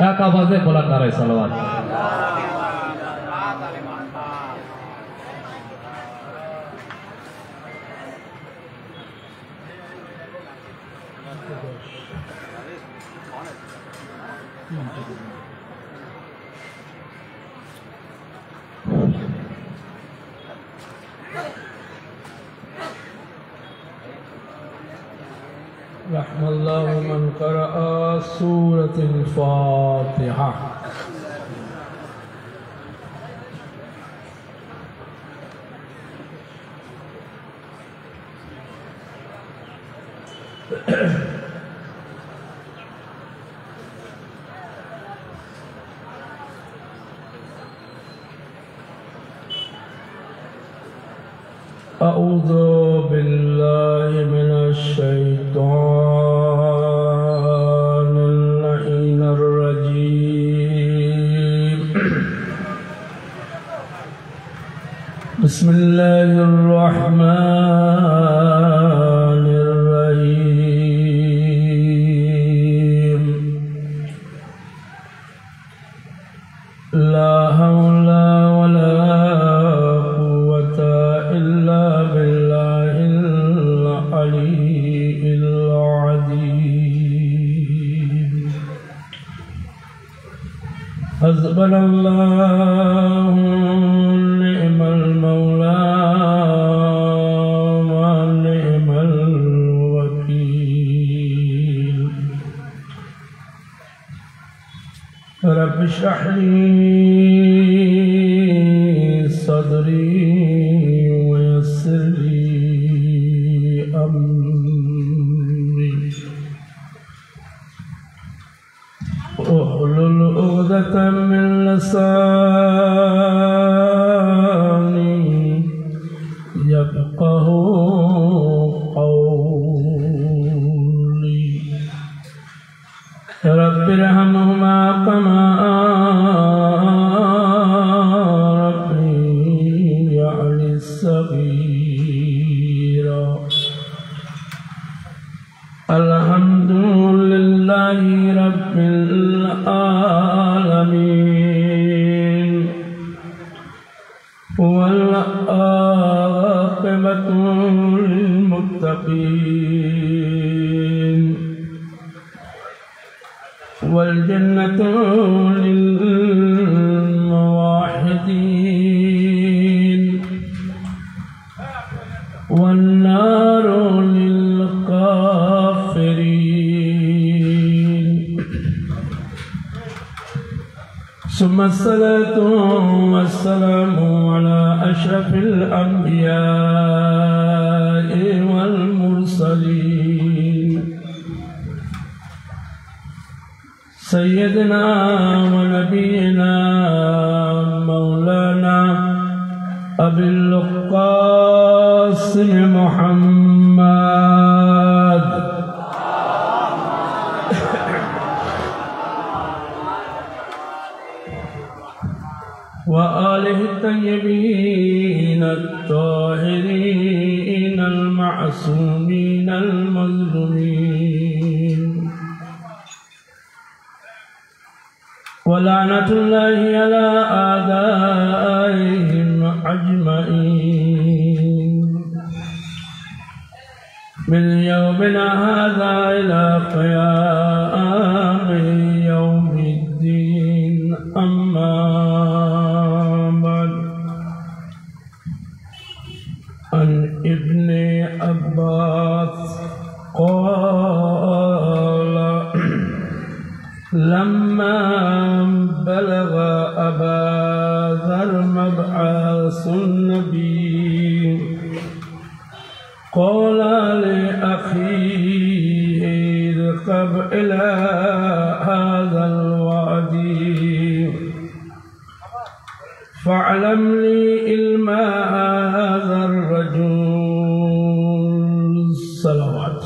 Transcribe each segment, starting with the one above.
এক আওয়াজে বলার নারায়ে সালাওয়াত। رحم الله من قرأ سورة الفاتحة. أعوذ بالله من الشيطان اللعين الرجيم. بسم الله الرحمن الرحيم. لا حول ولا قوة إلا بالله العلي العظيم. حسبنا الله نعم المولى ونعم الوكيل. رب اشرح لي صدري ويسر لي أمري واحلل عقدة من لساني يفقه قولي. رب ارحمهما كما ربياني صغيرا. الحمد لله رب العالمين والعاقبة للمتقين والجنة للموحدين والنار للكافرين. ثم الصلاة والسلام على أشرف الأنبياء والمرسلين سيدنا ونبينا مولانا أبي القاسم محمد وآله الطيبين الطاهرين المعصومين المظلومين. ولعنة الله على أعدائهم أجمعين من يومنا هذا إلى قيام يوم الدين. أما بعد. عن ابن عباس قال لما بلغ أبا ذر مبعث النبي قال لأخيه اركب إلى هذا الوادي فاعلم لي علم هذا الرجل. صلوات.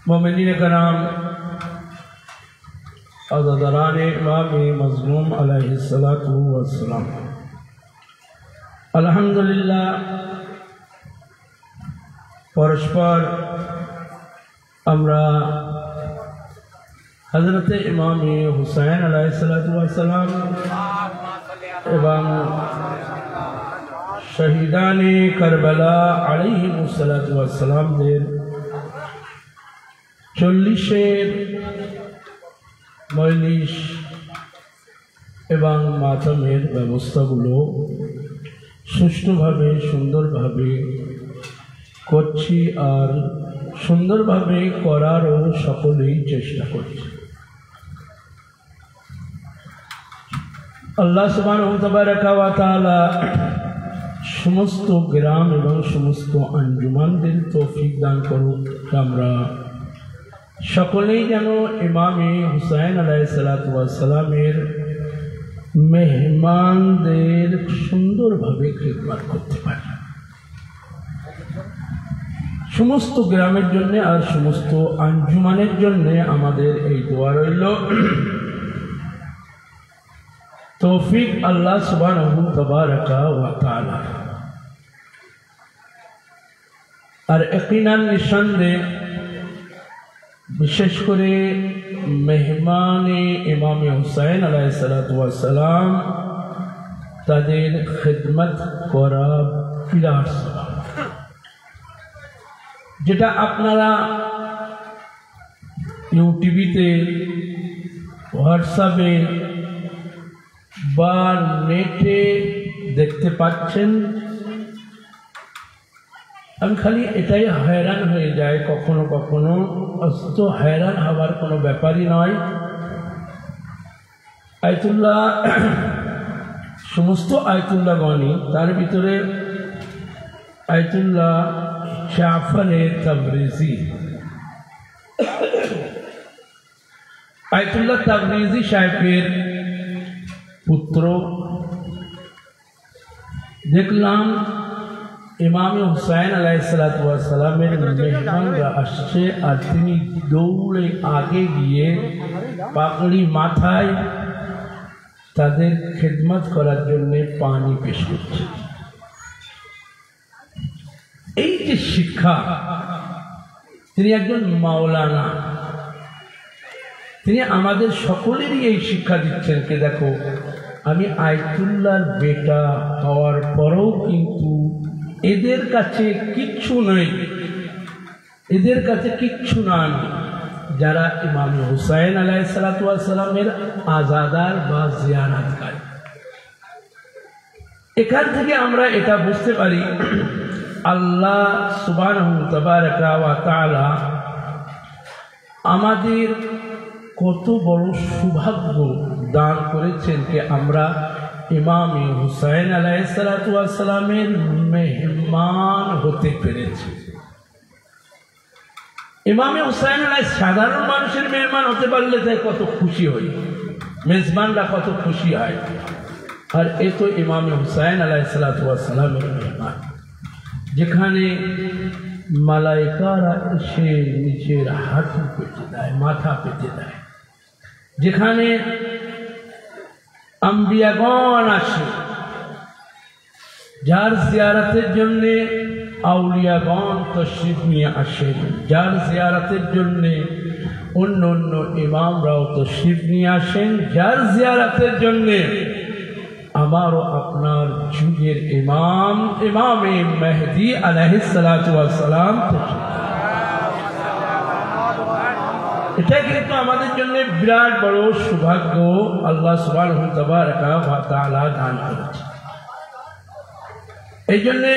मोमिनीन कराम अज़दरान इमाम मज़लूम अलैहिस्सलातु वस्सलाम, अल्हम्दुलिल्लाह পরস্পর আমরা হযরতে ইমামে হুসাইন আলাইহিসসালাতু ওয়াসসালাম এবং শহীদানে কারবালা আলাইহিমুসসালাতু ওয়াসসালামদের 40 মজলিস এবং মাতমের ব্যবস্থাগুলো সুষ্ঠুভাবে সুন্দরভাবে করছি আর সুন্দরভাবে করারও সকলেই চেষ্টা করছি। আল্লাহ সুবহানাহু ওয়া তাআলা সমস্ত গ্রাম এবং সমস্ত আঞ্জুমানদের তৌফিক দান করুক। আমরা সকলেই যেন ইমামে হুসাইন আলাইহিসসালাতু ওয়াসসালামের মেহমানদের সুন্দরভাবে খিদমত করতে পারি। সমস্ত গ্রামের জন্য আর সমস্ত আঞ্জুমানের জন্য আমাদের এই দোয়া রইল। তৌফিক আল্লাহ সুবহানাহু ওয়া তাআলা। আর ইয়াকিনান নিঃসন্দেহে বিশেষ করে মেহমানে ইমামে হুসাইন আলাইহিসসালাতু ওয়াসসালাম তাদের খিদমত করা বিরাট সওয়াব, যেটা আপনারা ইউটিউবিতে, হোয়াটসঅ্যাপে বা নেটে দেখতে পাচ্ছেন। আমি খালি এটাই হয়রান হয়ে যায় কখনো কখনো, অথচ হয়রান হওয়ার কোনো ব্যাপারই নয়। আয়াতুল্লাহ, সমস্ত আয়াতুল্লাহ গণি, তার ভিতরে আয়াতুল্লাহ জাফরে তাবরিজি, আয়াতুল্লাহ তাবরিজি সাহেবের পুত্র দেখলাম ইমামে হুসাইন আলাইহিসসালাতু ওয়াসসালামের মেহমানরা আসছে আর তিনি দৌড়ে আগে গিয়ে পাগড়ি মাথায় তাদের খিদমত করার জন্য পানি পেশ করছে। এই যে শিক্ষা, তিনি একজন মাওলানা, তিনি আমাদের সকলেরই এই শিক্ষা দিচ্ছেন কে দেখো, আমি আয়াতুল্লাহর বেটা হওয়ার পরেও কিন্তু এদের কাছে কিচ্ছু নেই, এদের কাছে কিচ্ছু না যারা ইমাম হুসাইন আলাইহিসসালাতু ওয়াসসালামের আজাদার বা জিয়ারতকারী। এখান থেকে আমরা এটা বুঝতে পারি আল্লাহ সুবহানাহু ওয়া তাআলা আমাদের কত বড় সৌভাগ্য দান করেছেন যে আমরা ইমামে হুসাইন আলাইহিসসালাতু ওয়াসসালামের মেহমান হতে পেরেছি। ইমামে হুসাইন সাধারণ মানুষের মেহমান হতে পারলে তাই কত খুশি হই, মেজবানরা কত খুশি হয়। আর এ তো ইমামে হুসাইন আলাইহিসসালাতু ওয়াসসালামের মেহমান, যেখানে মালাইকারা এসে নিজের হাঁটু পেতে দেয়, মাথা পেতে দেয়, যেখানে আম্বিয়াগণ আসে, যার জিয়ারতের জন্য আউলিয়াগণ তশরিফ নিয়ে আসেন, যার জিয়ারতের জন্য অন্য অন্য ইমামরাও তশরিফ নিয়ে আসেন, যার জিয়ারতের জন্য আমারও আপনার যুগের ইমাম ইমামে মেহদি আলাইহিসসালাতু ওয়াসসালাম, এটা কিন্তু আমাদের জন্য বিরাট বড় সৌভাগ্য আল্লাহ সুবহানাহু ওয়া তাআলা দান করেছে। এই জন্যে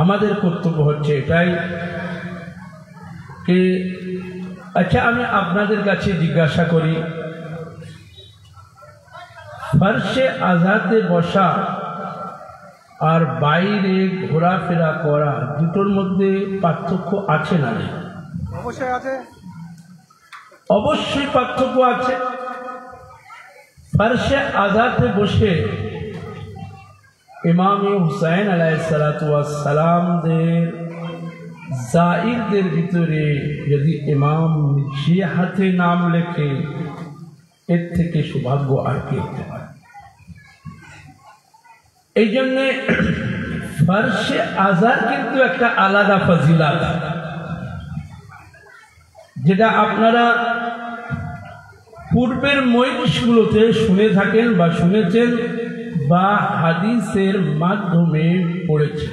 আমাদের কর্তব্য হচ্ছে এটাই कि अच्छा আমি আপনাদের কাছে জিজ্ঞাসা করি ফরশে আযাতে বসা আর বাইরে ঘোরাফেরা করা দুটোর মধ্যে পার্থক্য আছে না? অবশ্যই আছে, অবশ্যই পার্থক্য আছে। ফরশে আযাতে বসে ইমামে হুসাইন আলাইহিসসালাতু ওয়াসসালামদের জাইরদের ভিতরে যদি ইমাম নিজে হাতে নাম লেখে এর থেকে সৌভাগ্য আর কি হতে পারে। এই জন্যে ফার্সে আজান কিন্তু একটা আলাদা ফজিলত, যেটা আপনারা পূর্বের মজলিসগুলোতে শুনে থাকেন বা শুনেছেন বা হাদিসের মাধ্যমে পড়েছেন।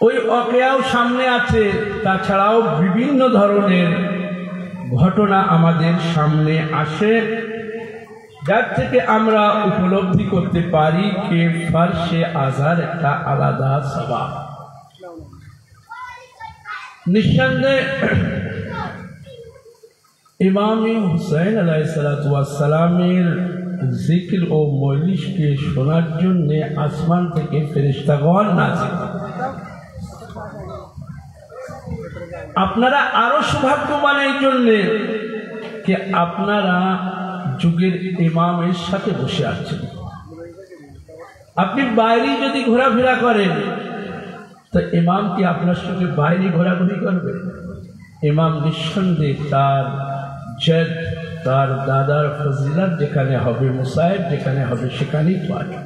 ওই ওয়াকিয়াও সামনে আছে, তাছাড়াও বিভিন্ন ধরনের ঘটনা আমাদের সামনে আসে, যার থেকে আমরা উপলব্ধি করতে পারি যে ফার্সে আজান একটা আলাদা সওয়াব। নিঃসন্দেহে ইমাম হুসাইন আলাইহিসসালাতু ওয়াসসালামের জিকির ও মজলিসকে শোনার জন্য আসমান থেকে ফেরেশতাগণ নাযিল। আপনারা আরো সৌভাগ্যবান এই জন্যে যে আপনারা যুগের ইমামের সাথে বসে আছেন। আপনি বাইরে যদি ঘোরাফেরা করেন তো ইমাম কি আপনার সঙ্গে বাইরে ঘোরাঘুরি করবে? ইমাম নিঃসন্দেহে তার জেদ, তার দাদার ফজিলত যেখানে হবে, মুসাইব যেখানে হবে, সেখানেই তো আছে।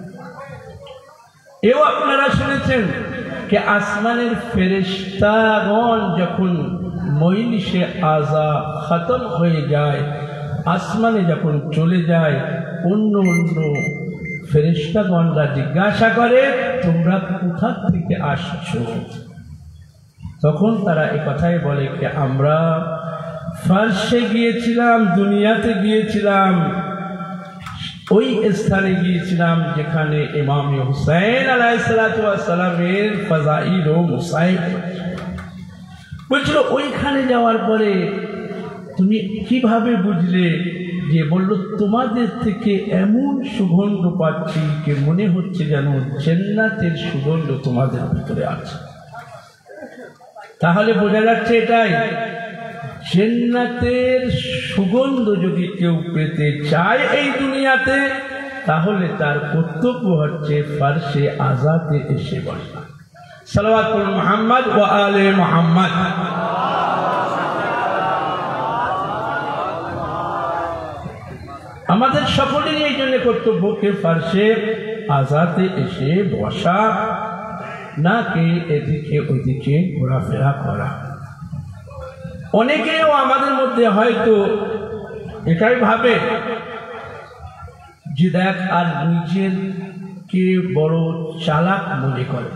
এও আপনারা শুনেছেন যে আসমানের ফেরেশতাগণ যখন মজলিসে আযা খতম হয়ে যায়, আসমানে যখন চলে যায়, অন্য অন্য ফেরেশতাগণরা জিজ্ঞাসা করে তোমরা কোথা থেকে আসছো? তখন তারা এই কথাই বলে যে আমরা ফার্সে গিয়েছিলাম, দুনিয়াতে গিয়েছিলাম, ওই স্থানে গিয়েছিলাম যেখানে ইমাম হুসাইন আলাইহিসসালাতু ওয়াসসালামের ফাজাইল ও মুসাইব বলছিল। ওইখানে যাওয়ার পরে তুমি কিভাবে বুঝলে? যে বলল তোমাদের থেকে এমন সুগন্ধ পাচ্ছি যে মনে হচ্ছে যেন জান্নাতের সুগন্ধ তোমাদের ভিতরে আছে। তাহলে বোঝা যাচ্ছে এটাই, জান্নাতের সুগন্ধ যদি কেউ পেতে চায় এই দুনিয়াতে, তাহলে তার কর্তব্য হচ্ছে ফার্সে আজাতে এসে বসা। সালাওয়াতুল মুহাম্মদ ওয়া আলে মুহাম্মদ। আমাদের সকলেরই এই জন্য কর্তব্যকে ফার্সে আজাতে এসে বসা, না কে এদিকে ওইদিকে ঘোরাফেরা করা। অনেকেও আমাদের মধ্যে হয়তো এটাই ভাবে যে দেখ, আর নিজেরকে বড় চালাক মনে করে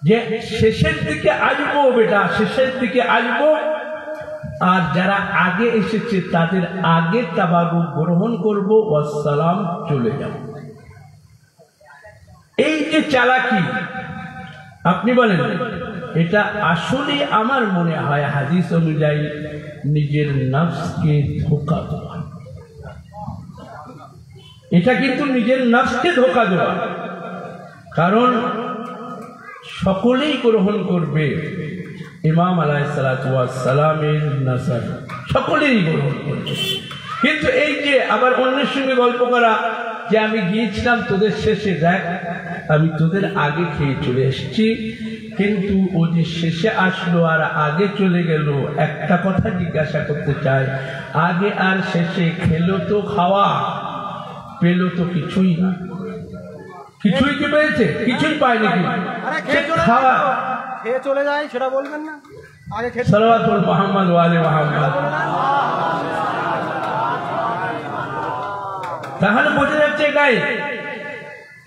যে শেষের দিকে আসবো বেটা, শেষের দিকে আসবো, আর যারা আগে এসেছে তাদের আগে তাবারুক গ্রহণ করব, ওয়াসসালাম, চলে যাব। এই যে চালাকি আপনি বলেন, এটা আসলে আমার মনে হয় হাদিস অনুযায়ী নিজের নফসকে ধোঁকা দেওয়া। এটা কিন্তু নিজের নফসকে ধোঁকা দেওয়া, কারণ সকলেই গ্রহণ করবে ইমাম আলাইহিসসালাতু ওয়াসসালামের নজর, সকলেই গ্রহণ করবে। কিন্তু এই যে আবার অন্যের সঙ্গে গল্প করা যে আমি গিয়েছিলাম তোদের শেষে, দেখ আমি তোদের আগে খেয়ে চলে এসেছি, কিন্তু ও যে শেষে আসলো আর আগে চলে গেল, একটা কথা জিজ্ঞাসা করতে চাই, আগে আর শেষে খেলো তো খাওয়া, পেল তো কিছুই না। কিছুই কি পেয়েছে? কিছুই পায়নি। কি খাওয়া খেয়ে চলে যায় সেটা বলবেন না, আগে খেয়ে। সালাওয়াতুল মুহাম্মদ ওয়া আলে মুহাম্মদ। তাহলে বোঝা যাচ্ছে এটাই,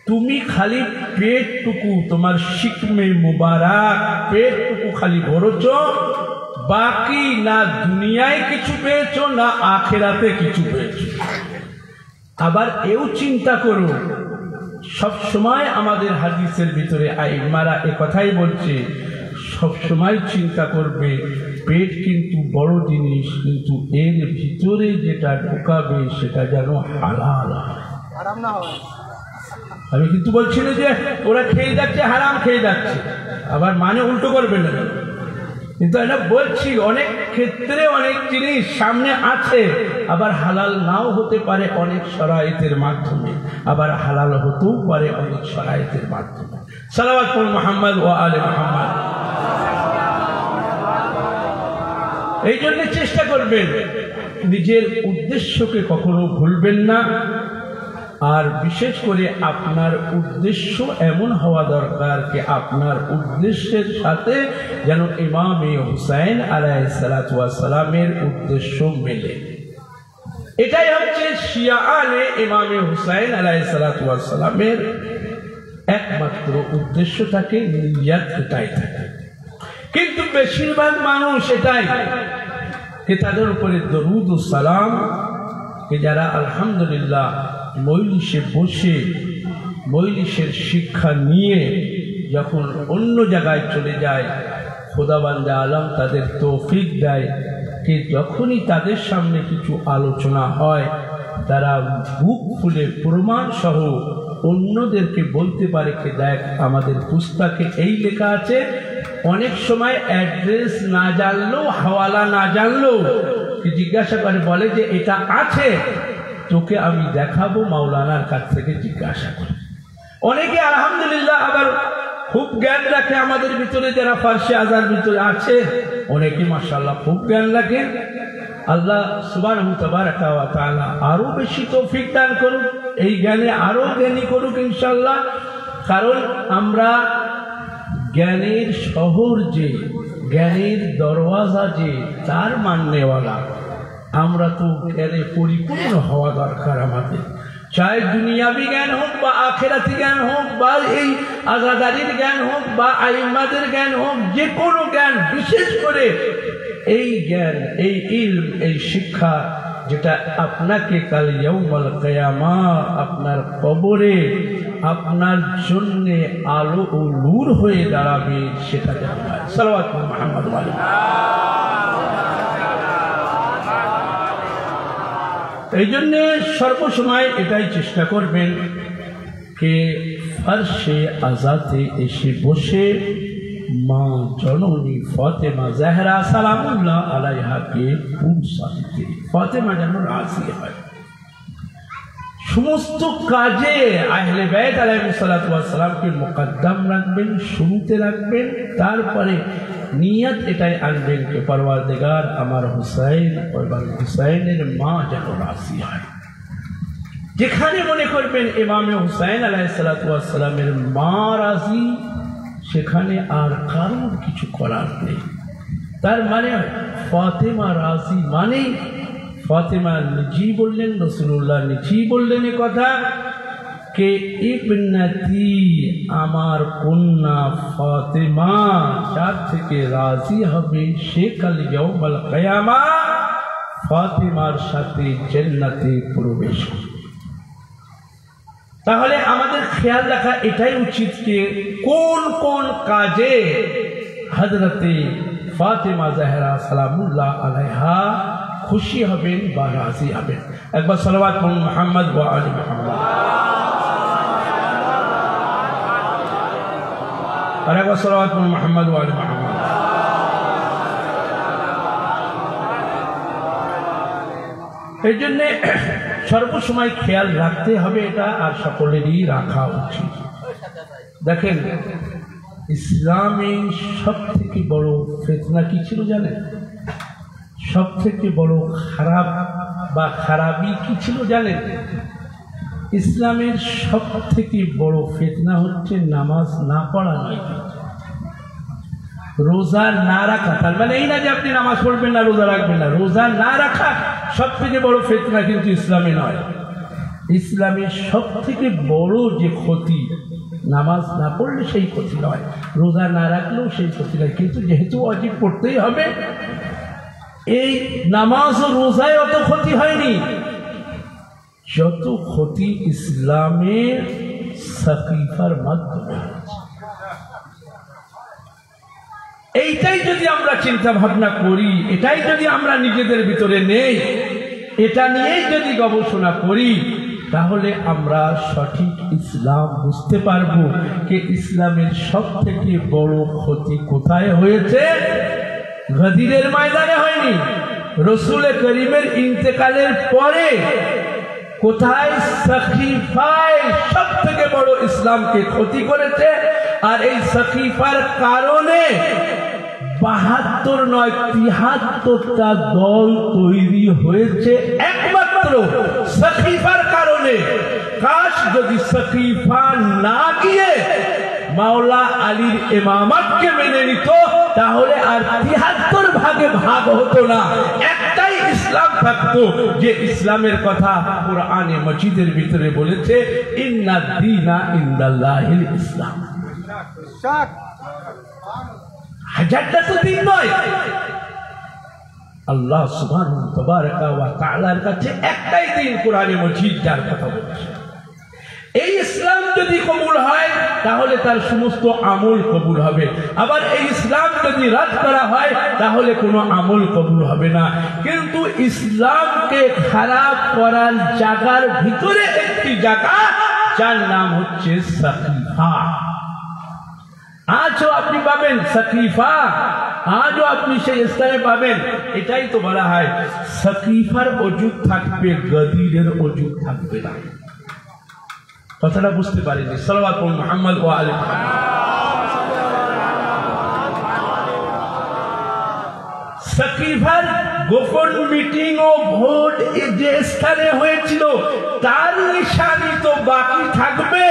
তুমি খালি পেটটুকু, তোমার শিকমে মুবারক পেটটুকু খালি ভরেছ, বাকি না দুনিয়ায় কিছু পেয়েছো না আখিরাতে কিছু পেয়েছো। আবার এও চিন্তা করো, সব সময় আমাদের হাদিসের ভিতরে আইমারা এ কথাই বলছে, সব সময় চিন্তা করবে পেট কিন্তু বড় জিনিস, কিন্তু এর ভিতরে যেটা ঢোকাবে সেটা যেন হালাল, আরাম না হয়। আমি কিন্তু বলছি না যে ওরা খেয়ে যাচ্ছে হারাম খেয়ে যাচ্ছে, আবার মানে উল্টো করবে না, কিন্তু এটা বলছি অনেক ক্ষেত্রে অনেক জিনিস সামনে আছে, আবার হালাল নাও হতে পারে অনেক শরাইতের মাধ্যমে, আবার হালাল হতেও পারে অনেক শরাইতের মাধ্যমে। সালাওয়াতুল মুহাম্মদ ওয়া আলে মুহাম্মদ। এই জন্য চেষ্টা করবেন নিজের উদ্দেশ্যকে কখনো ভুলবেন না, আর বিশেষ করে আপনার উদ্দেশ্য এমন হওয়া দরকার যে আপনার উদ্দেশ্যের সাথে যেন ইমামে হুসাইন আলাইহিস সালাতু ওয়াস সালামের উদ্দেশ্য মেলে। এটাই হচ্ছে শিয়াআনে ইমামে হুসাইন আলাইহিস সালাতু ওয়াস সালামের একমাত্র উদ্দেশ্য থাকে, নিয়ত এটাই থাকে। কিন্তু বেশিরভাগ মানুষ এটাই যে তাদের উপরে দরুদ ও সালাম, যারা আলহামদুলিল্লাহ মজলিসে বসে মজলিসের শিক্ষা নিয়ে যখন অন্য জায়গায় চলে যায়, খোদাবান্দে আলম তাদের তৌফিক দেয় যে যখনই তাদের সামনে কিছু আলোচনা হয় তারা বুক খুলে প্রমাণ সহ অন্যদেরকে বলতে পারে যে দেখ আমাদের পুস্তকে এই লেখা আছে। অনেক সময় অ্যাড্রেস না জানলেও, হাওয়ালা না জানলেও জিজ্ঞাসা করে, বলে যে এটা আছে, তোকে আমি দেখাবো, মাওলানার কাছ থেকে জিজ্ঞাসা করে। অনেকে আলহামদুলিল্লাহ আবার খুব জ্ঞান রাখে আমাদের ভিতরে, যারা ফার্সি আজার ভিতরে আছে অনেকে মাশাআল্লাহ খুব জ্ঞান রাখে। আল্লাহ সুবহানাহু তাবারাকা ওয়া তাআলা আরো বেশি তৌফিক দান করুন, এই জ্ঞানে আরো জ্ঞানী করুক ইনশাআল্লাহ। কারণ আমরা জ্ঞানের শহর যে, জ্ঞানের দরওয়াজা যে, তার মাননেওয়ালা আমরা তো জ্ঞানে পরিপূর্ণ হওয়া দরকার আমাদের। চাहे দুনিয়াবি জ্ঞান হোক বা আখেরাতি জ্ঞান হোক বা এই আজাদারির জ্ঞান হোক বা আইম্মাদের জ্ঞান হোক, যে কোনো জ্ঞান, বিশেষ করে এই জ্ঞান, এই ইলম, এই শিক্ষা যেটা আপনাকে কাল ইয়াউমুল কিয়ামা আপনার কবরে আপনার জন্য আলো ও নূর হয়ে দাঁড়াবে, সেটা জানবেন। সাল্লাল্লাহু মুহাম্মদ ওয়া আলিহি। এই জন্য সর্বসময় এটাই চেষ্টা করবেন যে ফারশে আজাতে এসে বসে মা জননী ফাতেমা জাহরা সালামুল্লাহ আলাইহাকে পুরসাতে, ফাতেমা যেন রাজি হয়। সমস্ত কাজে আহলে বাইত আলাইহিস সালাতু ওয়াস সালামকে মুকদ্দম রাখবেন, শুরুতে রাখবেন। তারপরে নিয়ত এটাই আনবেন যে পরওয়ারদিগার আমার হুসাইন এবং হুসাইনের মা যেন রাজি হয়। যেখানে মনে করবেন ইমামে হুসাইন আলাইহিস সালাতু ওয়াস সালামের মা রাজি, সেখানে আর কারোর কিছু করার নেই। তার মানে ফাতেমা রাজি মানে ফাতেমা নিজে বললেন, রাসূলুল্লাহ নিজে বললেন এ কথা কে ইবনতি, আমার কন্যা ফাতেমা যার থেকে রাজি হবে সে কাল ইয়াউমুল কিয়ামা ফাতেমার সাথে জান্নাতে প্রবেশ করবে। তাহলে আমাদের খেয়াল রাখা এটাই উচিত যে কোন কোন কাজে হযরতে ফাতেমা জাহরা সালামুল্লাহ আলাইহা খুশি হবেন বা রাজি হবেন। একবার সালাওয়াত পড়ুন মুহাম্মদ ওয়া আলি মুহাম্মদ। আর একবার সালাওয়াত পড়ুন মুহাম্মদ ওয়া আলি মুহাম্মদ। এই জন্যে সর্বসময় খেয়াল রাখতে হবে এটা, আর সকলেরই রাখা উচিত। দেখেন ইসলামে সব থেকে বড় ফিতনা কি ছিল জানেন? সব থেকে বড় খারাপ বা খারাপই কি ছিল জানেন? ইসলামের সব থেকে বড় ফিতনা হচ্ছে নামাজ না পড়া নয়, রোজা না রাখা। তার মানে এই না যে আপনি নামাজ পড়বেন না, রোজা রাখবেন না। রোজা না রাখা সব থেকে বড় ফিতনা কিন্তু ইসলামে নয়। ইসলামের সব থেকে বড় যে ক্ষতি, নামাজ না পড়লে সেই ক্ষতি নয়, রোজা না রাখলেও সেই ক্ষতি নয়। কিন্তু যেহেতু ওয়াজিব পড়তেই হবে, এই নামাজ ও রোজায় অত ক্ষতি হয়নি, যত ক্ষতি ইসলামের সাকিফার মাধ্যমে। এইটাই যদি আমরা চিন্তা ভাবনা করি, এটাই যদি আমরা নিজেদের ভিতরে নেই, এটা নিয়েই যদি গবেষণা করি, তাহলে আমরা সঠিক ইসলাম বুঝতে পারবো যে ইসলামের সব থেকে বড় ক্ষতি কোথায় হয়েছে। গদিরের ময়দানে হয়নি, রসুল করিমের ইন্তেকালের পরে কোথায় সাকিফায় সব থেকে বড় ইসলামকে ক্ষতি করেছে। আর এই সাকিফার কারণে 72 নয় 73টা দল তৈরি হয়েছে, একমাত্র সাকিফার কারণে। যদি সকিফা না গিয়ে মাওলা আলীর ইমামতকে মেনে নিত তাহলে আর ৭৩ ভাগে ভাগ হতো না, একটাই ইসলাম থাকতো, যে ইসলামের কথা কোরআনে মজিদের ভিতরে বলেছে ইন্নাদ দীনা ইনদাল্লাহিল ইসলাম। হাজারটা তো দিন নয়, আল্লাহ সুবহানাহু ওয়া তাআলার কাছে একটাই দিন কোরআনে মজিদ যার কথা বলছে। এই ইসলাম যদি কবুল হয় তাহলে তার সমস্ত আমল কবুল হবে, আবার এই ইসলাম যদি রদ করা হয় তাহলে কোনো আমল কবুল হবে না। কিন্তু ইসলামকে খারাপ করার জায়গার ভিতরে একটি জায়গা, যার নাম হচ্ছে সকিফা। আজও আপনি পাবেন সকিফা, আজও আপনি সেই স্থানে পাবেন। এটাই তো বলা হয় সকিফার ওজুদ থাকবে, গদিরের ওজুদ থাকবে না। কথাটা বুঝতে পারিনি। সাল্লাল্লাহু মুহাম্মদ ওয়া আলি সকিফার গোপন মিটিং ও ভোট যে স্থানে হয়েছিল তার নিশানি তো বাকি থাকবে,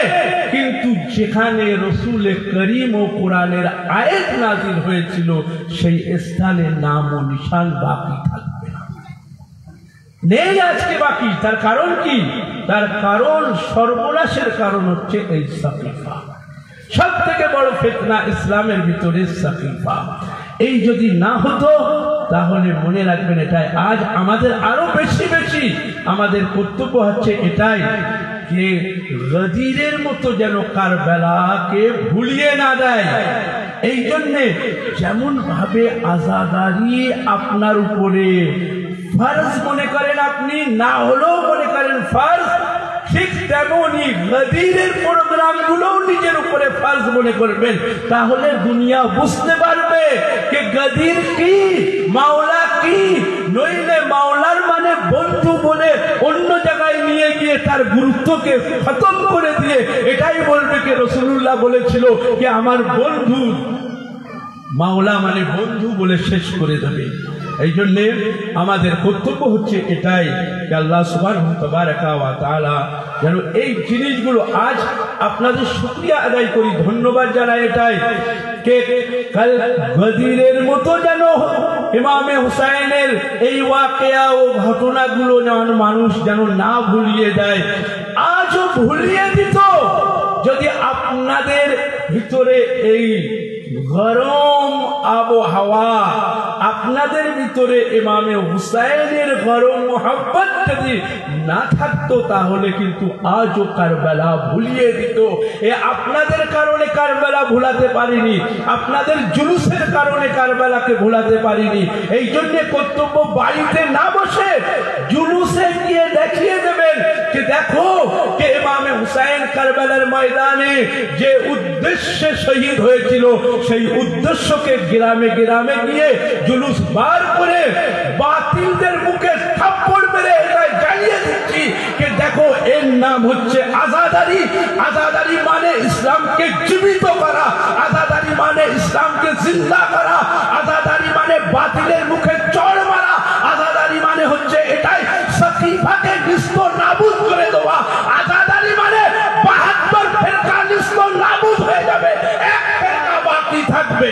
কিন্তু যেখানে রসুল করিম ও কোরআনের আয়াত নাযিল হয়েছিল সেই স্থানে নাম ও নিশান বাকি থাকবে না, নেই আজকে বাকি। তার কারণ কি? তার কারণ সর্বনাশের কারণ হচ্ছে এই সকিফা। সব থেকে বড় ফিতনা ইসলামের ভিতরে সকিফা। এই যদি না হতো তাহলে মনে রাখবেন এটাই আজ আমাদের আরো বেশি বেশি আমাদের কর্তব্য হচ্ছে এটাই যে গদিরের মতো যেন কারবালাকে ভুলিয়ে না দেয়। এই জন্যে যেমন ভাবে আজাদারি আপনার উপরে ফরজ মনে করেন আপনি, না হলেও মনে করেন ফরজ, ঠিক তেমনই গদিরের প্রোগ্রামগুলো নিজের উপরে ফরজ মনে করবেন। তাহলে দুনিয়া বুঝতে পারবে যে গদির কি, মাওলা কি। নইলে মাওলার মানে বন্ধু বলে অন্য জায়গায় নিয়ে গিয়ে তার গুরুত্বকে খতম করে দিয়ে এটাই বলবে যে রাসূলুল্লাহ বলেছিল যে আমার বন্ধু, মাওলা মানে বন্ধু বলে শেষ করে দেবে। এই জন্যে আমাদের কর্তব্য হচ্ছে এটাই যে আল্লাহ সুবহানাহু ওয়া তাআলা যেন এই জিনিসগুলো আজ আপনাদের শুকরিয়া আদায় করি, ধন্যবাদ জানাই এটাই কে কাল গদিরের মতো যেন ইমামে হুসাইনের এই ওয়াকিয়া ও ঘটনাগুলো যেন মানুষ যেন না ভুলিয়ে দেয়। আজও ভুলিয়ে দিত যদি আপনাদের ভিতরে এই গরম আবহাওয়া, আপনাদের ভিতরে ইমামে হুসাইনের গরম মোহাব্বত যদি না থাকতো তাহলে কিন্তু আজও কারবালা ভুলিয়ে দিত। এ আপনাদের কারণে কারবালা ভুলাতে পারিনি, আপনাদের জুলুসের কারণে কারবালাকে ভুলাতে পারিনি। এই জন্য কর্তব্য বাড়িতে না বসে জুলুসে গিয়ে দেখিয়ে দেবেন যে দেখো যে ইমামে হুসাইন কারবালার ময়দানে যে উদ্দেশ্যে শহীদ হয়েছিল সেই উদ্দেশ্যকে গ্রামে গ্রামে গিয়ে জুলুস বার করে বাতিলদের মুখে থাপ্পড় মেরে এটাই জানিয়ে দিচ্ছি যে দেখো এর নাম হচ্ছে আজাদারি। আজাদারি মানে ইসলামকে জীবিত করা, আজাদারি মানে ইসলামকে জিন্দা করা, আজাদারি মানে বাতিলের মুখে চড় মারা, আজাদারি মানে হচ্ছে এটাই সকিফাকে নিস্ত নাবুদ করে দেওয়া, আজাদারি মানে ৭২ ফেরকা নিস্ত নাবুদ হয়ে যাবে, এক ফেরকা বাকি থাকবে।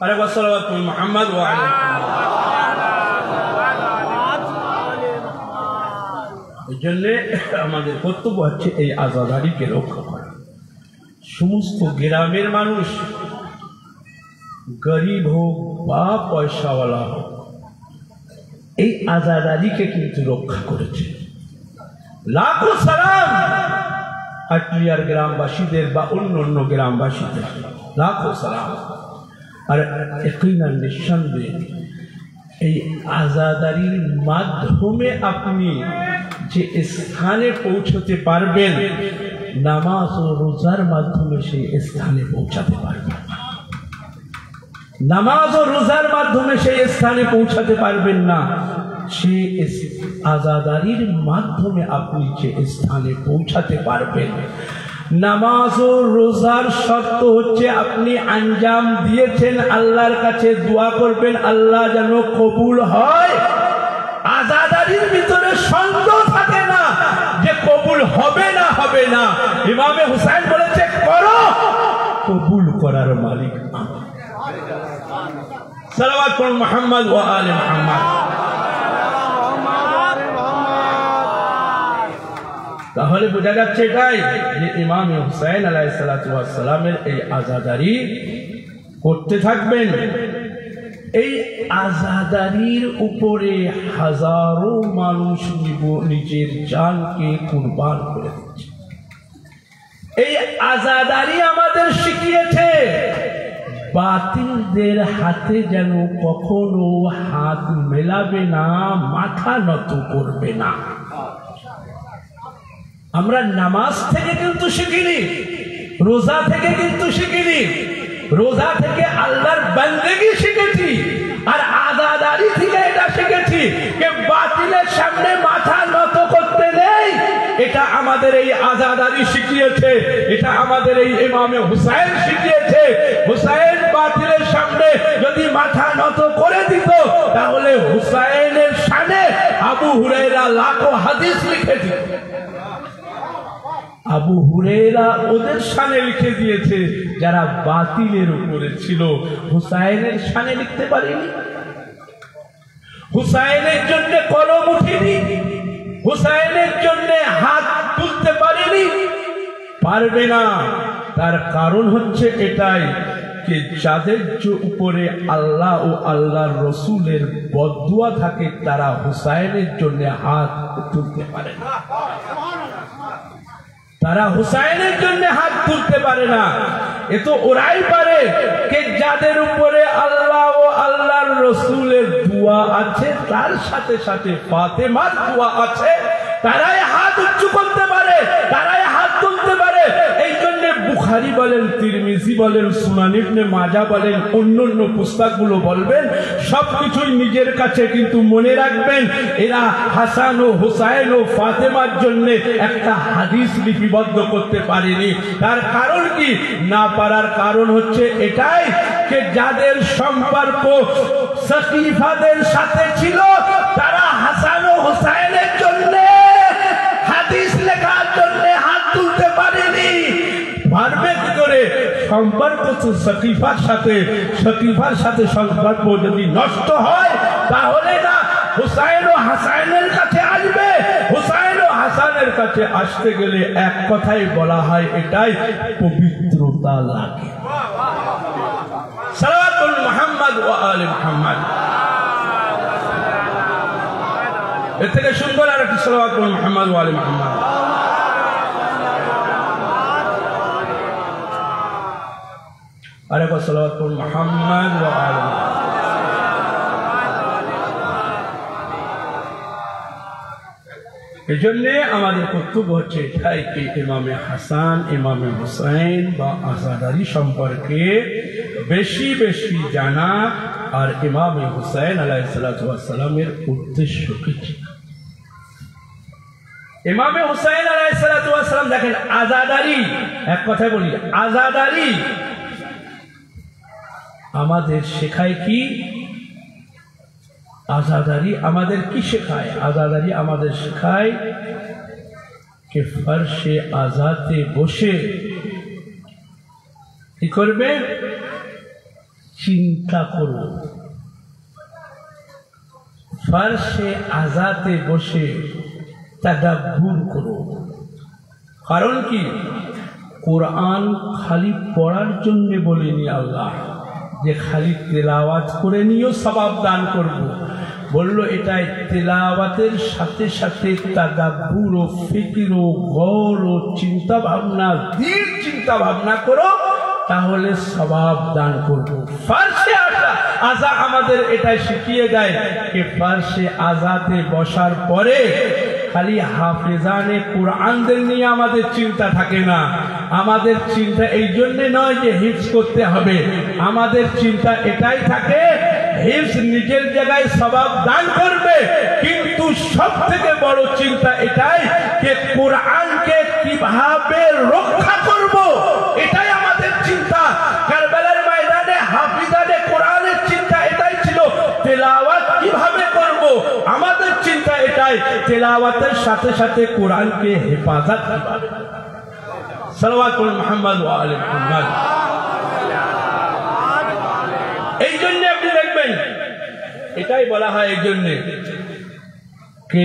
আরে ওয়াসসালাতু মুহাম্মদ ওয়া আলা এই জন্য আমাদের কর্তব্য হচ্ছে এই আজাদারিকে রক্ষা করা। সমস্ত গ্রামের মানুষ গরিব হোক বা পয়সাওয়ালা হোক এই আজাদারিকে কিন্তু রক্ষা করেছে। লাখো সালাম আটলিয়ার গ্রামবাসীদের বা অন্য অন্য গ্রামবাসীদের, লাখো সালাম। আর ইয়াকিনান নিঃসন্দেহে এই আজাদারির মাধ্যমে আপনি যে স্থানে পৌঁছতে পারবেন, নামাজ ও রোজার মাধ্যমে সেই স্থানে পৌঁছাতে পারবেন। নামাজ ও রোজার মাধ্যমে সেই স্থানে পৌঁছাতে পারবেন না, সে আজাদারির মাধ্যমে আপনি যে স্থানে পৌঁছাতে পারবেন। নামাজ ও রোজার শর্ত হচ্ছে আপনি আঞ্জাম দিয়েছেন, আল্লাহর কাছে দোয়া করবেন আল্লাহ যেন কবুল হয়। আযাদারির ভিতরে সন্দেহ থাকে না যে কবুল হবে না হবে না। ইমামে হুসাইন বলেছে করো, কবুল করার মালিক আমি। সালাওয়াত পড়ুন মুহাম্মদ ওয়া আলে মুহাম্মদ। তাহলে বোঝা যাচ্ছে এটাই যে ইমাম হুসাইন আলাইহিস সালাতু ওয়াস সালামের এই আযাদারি করতে থাকবেন। এই আযাদারির উপরে হাজারো মানুষ নিজের জানকে কুরবান করে দিচ্ছে। এই আযাদারি আমাদের শিখিয়েছে বাতিলদের হাতে যেন কখনো হাত মেলাবে না, মাথা নত করবে না। আমরা নামাজ থেকে কিন্তু শিখিনি, রোজা থেকে কিন্তু শিখিনি। রোজা থেকে আল্লাহর বান্দেগি শিখেছি, আর আযাদারি থেকে এটা শিখেছি যে বাতিলের সামনে মাথা নত করতে নেই। এটা আমাদের এই আযাদারি শিখিয়েছে, এটা আমাদের এই ইমামে হুসাইন শিখিয়েছে। হুসাইন বাতিলের সামনে যদি মাথা নত করে দিত তাহলে হুসাইনের শানে আবু হুরায়রা লাখো হাদিস লিখে দিত। আবু হুরায়রা ওদের শানে লিখে দিয়েছে যারা বাতিলের উপরে ছিল, হুসাইনের শানে লিখতে পারেনি। হুসাইনের জন্য কলম উঠেনি, হুসাইনের জন্য হাত তুলতে পারেনি, পারবে না। তার কারণ হচ্ছে এটাই যে যাদের উপরে আল্লাহ ও আল্লাহর রসুলের বদদুয়া থাকে তারা হুসাইনের জন্য হাত তুলতে পারে না। তারা হুসাইনের জন্য হাত তুলতে পারে না। এ তো ওরাই পারে যে যাদের উপরে আল্লাহ ও আল্লাহর রসুলের দোয়া আছে, তার সাথে সাথে ফাতেমার দোয়া আছে, তারাই হাত উঁচু করতে পারে, তারাই হাত তুলতে পারে। এই জন্য বুখারী বলেন, তিরমিজি বলেন, সুনান ইবনে মাজাহ বলেন, অন্যান্য পুস্তকগুলো বলবেন, সবকিছুই নিজের কাছে কিন্তু মনে রাখবেন এরা হাসান ও হুসাইন ও ফাতেমার জন্য একটা হাদিস লিপিবদ্ধ করতে পারেনি। তার কারণ কি? না পারার কারণ হচ্ছে এটাই যে যাদের সম্পর্ক সকিফাদের সাথে ছিল তারা হাসান ও হুসাইনের জন্য হাদিস লেখার জন্য হাত তুলতে পারেনি। পারবে কি করে? সম্পর্ক তো সকিফার সাথে সম্পর্ক যদি নষ্ট হয় তাহলে না হুসাইন ও হাসানের কাছে আসবে। হুসাইন ও হাসানের কাছে আসতে গেলে এক কথাই বলা হয় এটাই পবিত্রতা লাগে। সালাতুল মুহাম্মদ ওয়া আলে মুহাম্মদ। এর থেকে সুন্দর আর একটি সালাতুল মুহাম্মদ ওয়া আলে মুহাম্মদ। আরেকবার সালাতুল মুহাম্মদ ওয়া আলে মুহাম্মদ। এই জন্য আমাদের কর্তব্য হচ্ছে এটাই কি ইমামে হাসান, ইমামে হুসাইন বা আযাদারি সম্পর্কে বেশি বেশি জানা, আর ইমামে হুসাইন আলাইহিস সালাতু ওয়াস সালামের উদ্দেশ্য কি ছিল। ইমামে হুসাইন আলাইহিস সালাতু ওয়াস সালাম দেখেন আযাদারি, এক কথায় বলি আযাদারি আমাদের শেখায় কি? আযাদারি আমাদের কি শেখায়? আযাদারি আমাদের শেখায় যে ফরশে আযাতে বসে কি করবে? চিন্তা করো। ফরশে আযাতে বসে তাদাব্বুর করো। কারণ কি? কোরআন খালি পড়ার জন্য বলেনি আল্লাহ যে খালি তেলাওয়াত করে নিও সওয়াব দান করব। বললো এটাই তেলাওয়াতের সাথে সাথে তাদাব্বুর ও ফিকির ও গৌর ও চিন্তা ভাবনা, দীর চিন্তা ভাবনা করো, তাহলে সওয়াব দান করব। ফারশে আযা আমাদের এটাই শিখিয়ে দেয় যে ফারশে আযাতে বসার পরে খালি হাফেজানে কোরআনদের নিয়ে আমাদের চিন্তা থাকে না। আমাদের চিন্তা এই জন্য নয় যে হিফজ করতে হবে, আমাদের চিন্তা এটাই থাকে হিফজ নিজের জায়গায় সওয়াব দান করবে, কিন্তু সব থেকে বড় চিন্তা এটাই যে কোরআনকে কিভাবে রক্ষা করব, এটাই আমাদের চিন্তা। কারবালার ময়দানে হাফিজানে কোরআনের চিন্তা এটাই ছিল, তেলাওয়াত কিভাবে করব, আমাদের চিন্তা এটাই, তেলাওয়াতের সাথে সাথে কোরআনকে হেফাজত কিভাবে। সাল্লাল্লাহু মুহাম্মদ ওয়া আলি মুহাম্মদ। এই জন্য আপনি দেখবেন, এটাই বলা হয় এই জন্য যে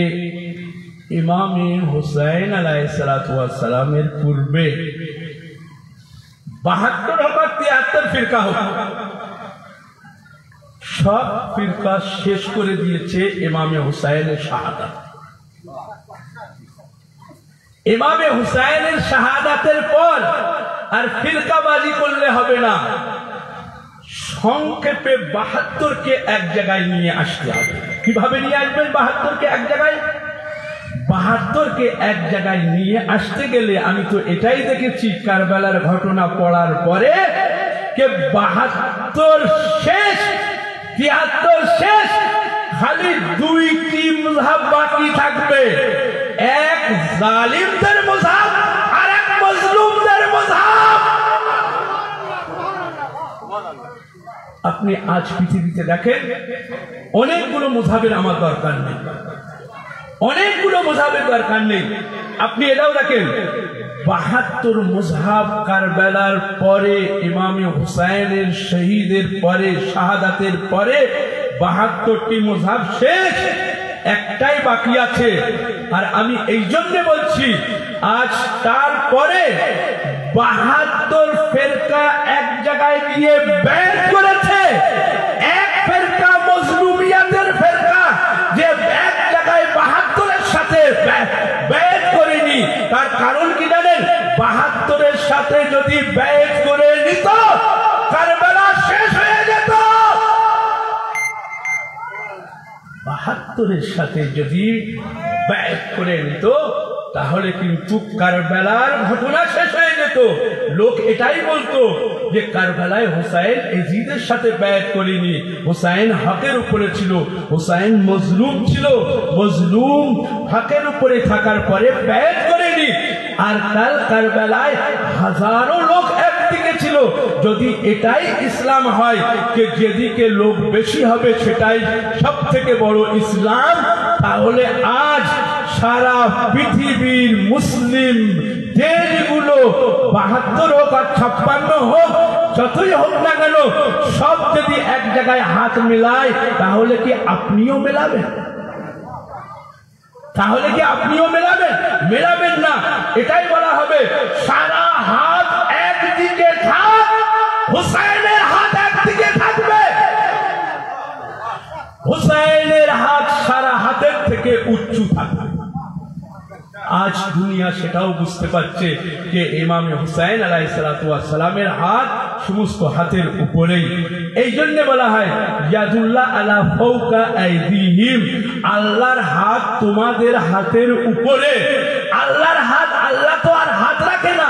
ইমামে হুসাইন আলাইহিস সালাতু ওয়াস সালামের পূর্বে 72 হোক 73 ফিরকা হোক, সব ফিরকা শেষ করে দিয়েছে ইমামে হুসাইনের শাহাদাত। ইমামে হুসাইনের শাহাদাতের পর আর ফিরকাবাজি করলে হবে না, সংক্ষেপে 72কে এক জায়গায় নিয়ে আসতে হবে। কিভাবে নিয়ে আসবেন 72কে এক জায়গায়? 72কে এক জায়গায় নিয়ে আসতে গেলে আমি তো এটাই দেখেছি কারবালার ঘটনা পড়ার পরে যে 72 শেষ, 73 শেষ, খালি 2টি মুযহাব বাকি থাকবে, এক জালিমদের মুযহাব আর এক মজলুমদের মুযহাব। আপনি আজ পৃথিবীতে দেখেন অনেকগুলো মুযহাবের আমার দরকার নেই, অনেকগুলো মুযহাবের দরকার নেই। আপনি এটাও দেখেন 72 মুযহাব কারবালার পরে, ইমামে হুসাইনের শহীদের পরে, শাহাদাতের পরে 72টি মুযহাব শেষ, একটাই বাকি আছে। আর আমি এই জন্য বলছি আজ তারপরে 72 ফেরকা এক জায়গায় গিয়ে ব্যাট করেছে, এক ফেরকা মজলুমিয়াতের ফেরকা যে এক জায়গায় 72-এর সাথে ব্যাট করেনি। তার কারণ কি জানেন? 72-এর সাথে যদি ব্যাট করে নিত কারবালা শেষ হয়ে যেত। 72-এর সাথে যদি ব্যাট করে নিত তাহলে কিন্তু কারবালার ঘটনা শেষ হয়ে যেত। লোক এটাই বলতো যে কারবালায় হুসাইন এজিদের সাথে ব্যাট করেনি, হুসাইন হকের উপরে ছিল, হুসাইন মজলুম ছিল, মজলুম হকের উপরে থাকার পরে ব্যাট করেনি। আর কাল কারবালায় হাজারো লোক একদিকে ছিল। যদি এটাই ইসলাম হয় যে যেদিকে লোক বেশি হবে সেটাই সব থেকে বড় ইসলাম, তাহলে আজ সারা পৃথিবীর মুসলিম দেশগুলো 72 হোক আর 56 হোক, যতই হোক না কেন, সব যদি এক জায়গায় হাত মেলায় তাহলে কি আপনিও মেলাবেন? তাহলে কি আপনিও মেলাবেন? মেলাবেন না। এটাই বলা হবে সারা হাত একদিকে থাক, হুসাইনের হাত একদিকে থাকবে। হুসাইনের হাত সারা হাতের থেকে উঁচু থাকবে। আজ দুনিয়া সেটাও বুঝতে পারছে যে ইমামে হুসাইন আলাইহিস সালাতু ওয়াস সালামের হাত সমস্ত হাতের উপরেই। এই জন্য বলা হয় ইয়াদুল্লাহ আলা ফাওকা আইদিহিম, আল্লাহর হাত তোমাদের হাতের উপরে। আল্লাহর হাত, আল্লাহ তো আর হাত রাখে না,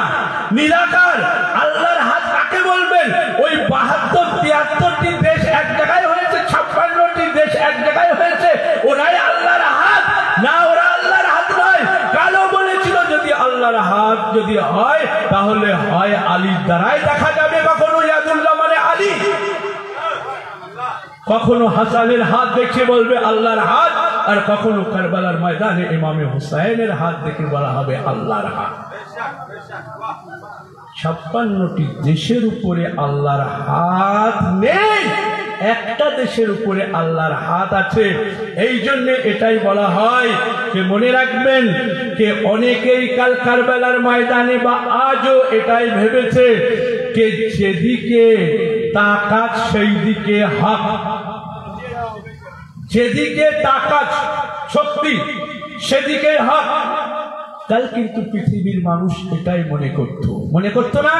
নিরাকার। আল্লাহর হাত কাকে বলবেন? ওই 72-73টি দেশ এক জায়গায় হয়েছে, 56টি দেশ এক জায়গায় হয়েছে, ওরাই আল্লাহর হাত না? ওরা আল্লাহর হাত নয়। কালো বলেছিল যদি আল্লাহর হাত যদি হয় তাহলে হয় আলীর দ্বারাই দেখা যাবে, কখনো ইয়াদুল্লাহ মানে আলী, কখনো হাসানের হাত দেখে বলবে আল্লাহর হাত, আর কখনো কারবালার ময়দানে ইমামে হুসাইনের হাত দেখে বলা হবে আল্লাহর হাত। 56টি দেশের উপরে আল্লাহর হাত নেই, একটা দেশের উপরে আল্লাহর হাত আছে। এই জন্য এটাই বলা হয় যে মনে রাখবেন যে অনেকেই কাল কারবালার ময়দানে বা আজও এটাই ভেবেছে যে যেদিকে তাকাত সেই দিকে হক, যেদিকে তাকাত শক্তি সেদিকে হক। কাল কিন্তু পৃথিবীর মানুষ এটাই মনে করতো না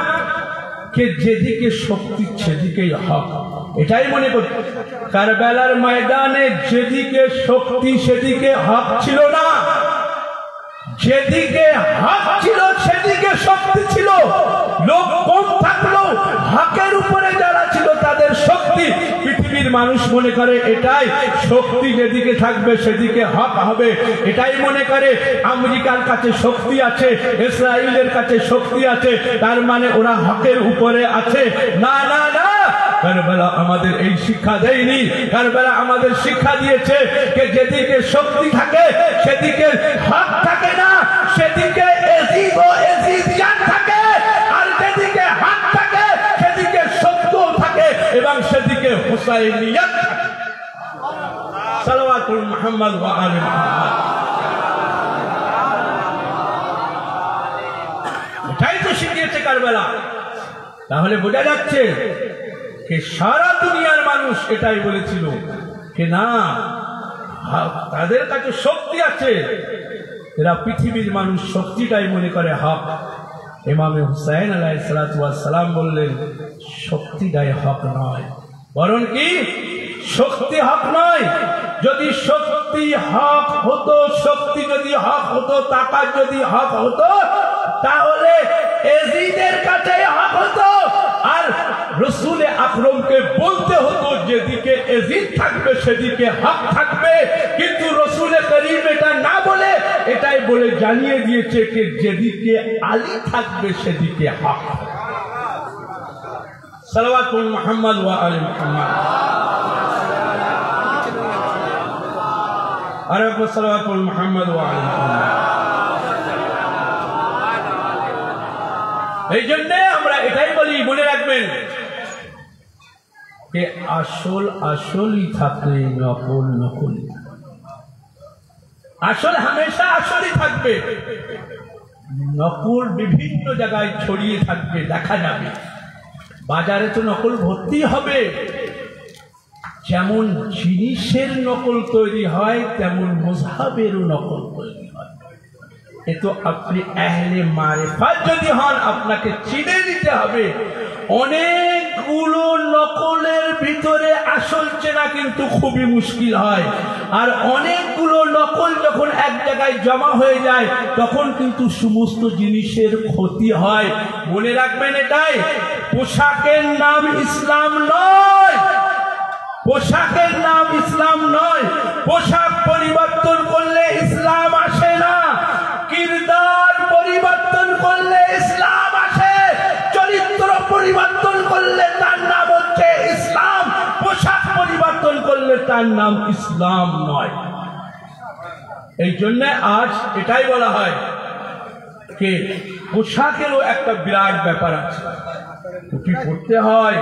যে যেদিকে শক্তি সেদিকেই হক, এটাই মনে করত। কারবালার ময়দানে যেদিকে শক্তি সেদিকে হক ছিল না, যেদিকে হক ছিল সেদিকে শক্তি ছিল। লোক কম থাকলো, হকের উপরে যারা ছিল তাদের শক্তি পৃথিবীর মানুষ মনে করে এটাই শক্তি, যেদিকে থাকবে সেদিকে হক হবে, এটাই মনে করে আমেরিকার কাছে শক্তি আছে, ইসরায়েলের কাছে শক্তি আছে, তার মানে ওরা হকের উপরে আছে। না না না, কারবালা আমাদের এই শিক্ষা দেয়নি। কারবালা আমাদের শিক্ষা দিয়েছে যে যেদিকে শক্তি থাকে সেদিকে হক থাকে না, সেদিকে এজিদ ও এজিদিয়ান থাকে, আর যেদিকে হক থাকে সেদিকে সত্য থাকে এবং সেদিকে হুসাইনিয়ত থাকে। সালাওয়াতুল মুহাম্মদ ওয়া আলি মুহাম্মদ। এটাই তো শিখিয়েছে কারবালা। তাহলে বোঝা যাচ্ছে যে সারা দুনিয়ার মানুষ এটাই বলেছিল যে না, তাদের কাছে শক্তি আছে, এরা পৃথিবীর মানুষ শক্তিটাই মনে করে হক। ইমামে হুসাইন আলাইহিস সালাতু ওয়াস সালাম বললেন শক্তিটাই হক নয়, বরং কি শক্তি হক নয়। যদি শক্তি হক হতো, শক্তি যদি হক হতো, তাকাত যদি হক হতো, তাহলে এজিদের কাছে হক হতো, আর রসুল আকরমকে বলতে হতো যেদিকে এজিদ থাকবে সেদিকে হক থাকবে। কিন্তু রসুল করিম এটা না বলে এটাই বলে জানিয়ে দিয়েছে যে যেদিকে আলী থাকবে সেদিকে হক। সালাওয়াতুল মুহাম্মদ ওয়া আলি মুহাম্মদ। আর সালাওয়াতুল মুহাম্মদ ওয়া আলি মুহাম্মদ। এই জন্য আমরা এটাই বলি, মনে রাখবেন যে আসল আসলই থাকে, নকল নকলই। আসল হামেশা আসলই থাকবে, নকল বিভিন্ন জায়গায় ছড়িয়ে থাকবে, দেখা যাবে। বাজারে তো নকল ভর্তি হবে। যেমন জিনিসের নকল তৈরি হয় তেমন মযহাবেরও নকল তৈরি হয়। এ তো আপনি আহলে মারিফাত যদি হন, আপনাকে চিনে নিতে হবে। অনেকগুলো নকলের ভিতরে আসল চেনা কিন্তু খুবই মুশকিল হয়, আর অনেকগুলো নকল যখন এক জায়গায় জমা হয়ে যায় তখন কিন্তু সমস্ত জিনিসের ক্ষতি হয়। মনে রাখবেন এটাই, পোশাকের নাম ইসলাম নয়, পোশাকের নাম ইসলাম নয়। পোশাক পরিবর্তন করলে ইসলাম আসে না, কিরদার পরিবর্তন করলে ইসলাম আসে, চরিত্র পরিবর্তন করলে তার নাম হচ্ছে ইসলাম, পোশাক পরিবর্তন করলে তার নাম ইসলাম নয়। এই জন্য আজ এটাই বলা হয় যে পোশাকেরও একটা বিরাট ব্যাপার আছে, টুপি পরতে হয়।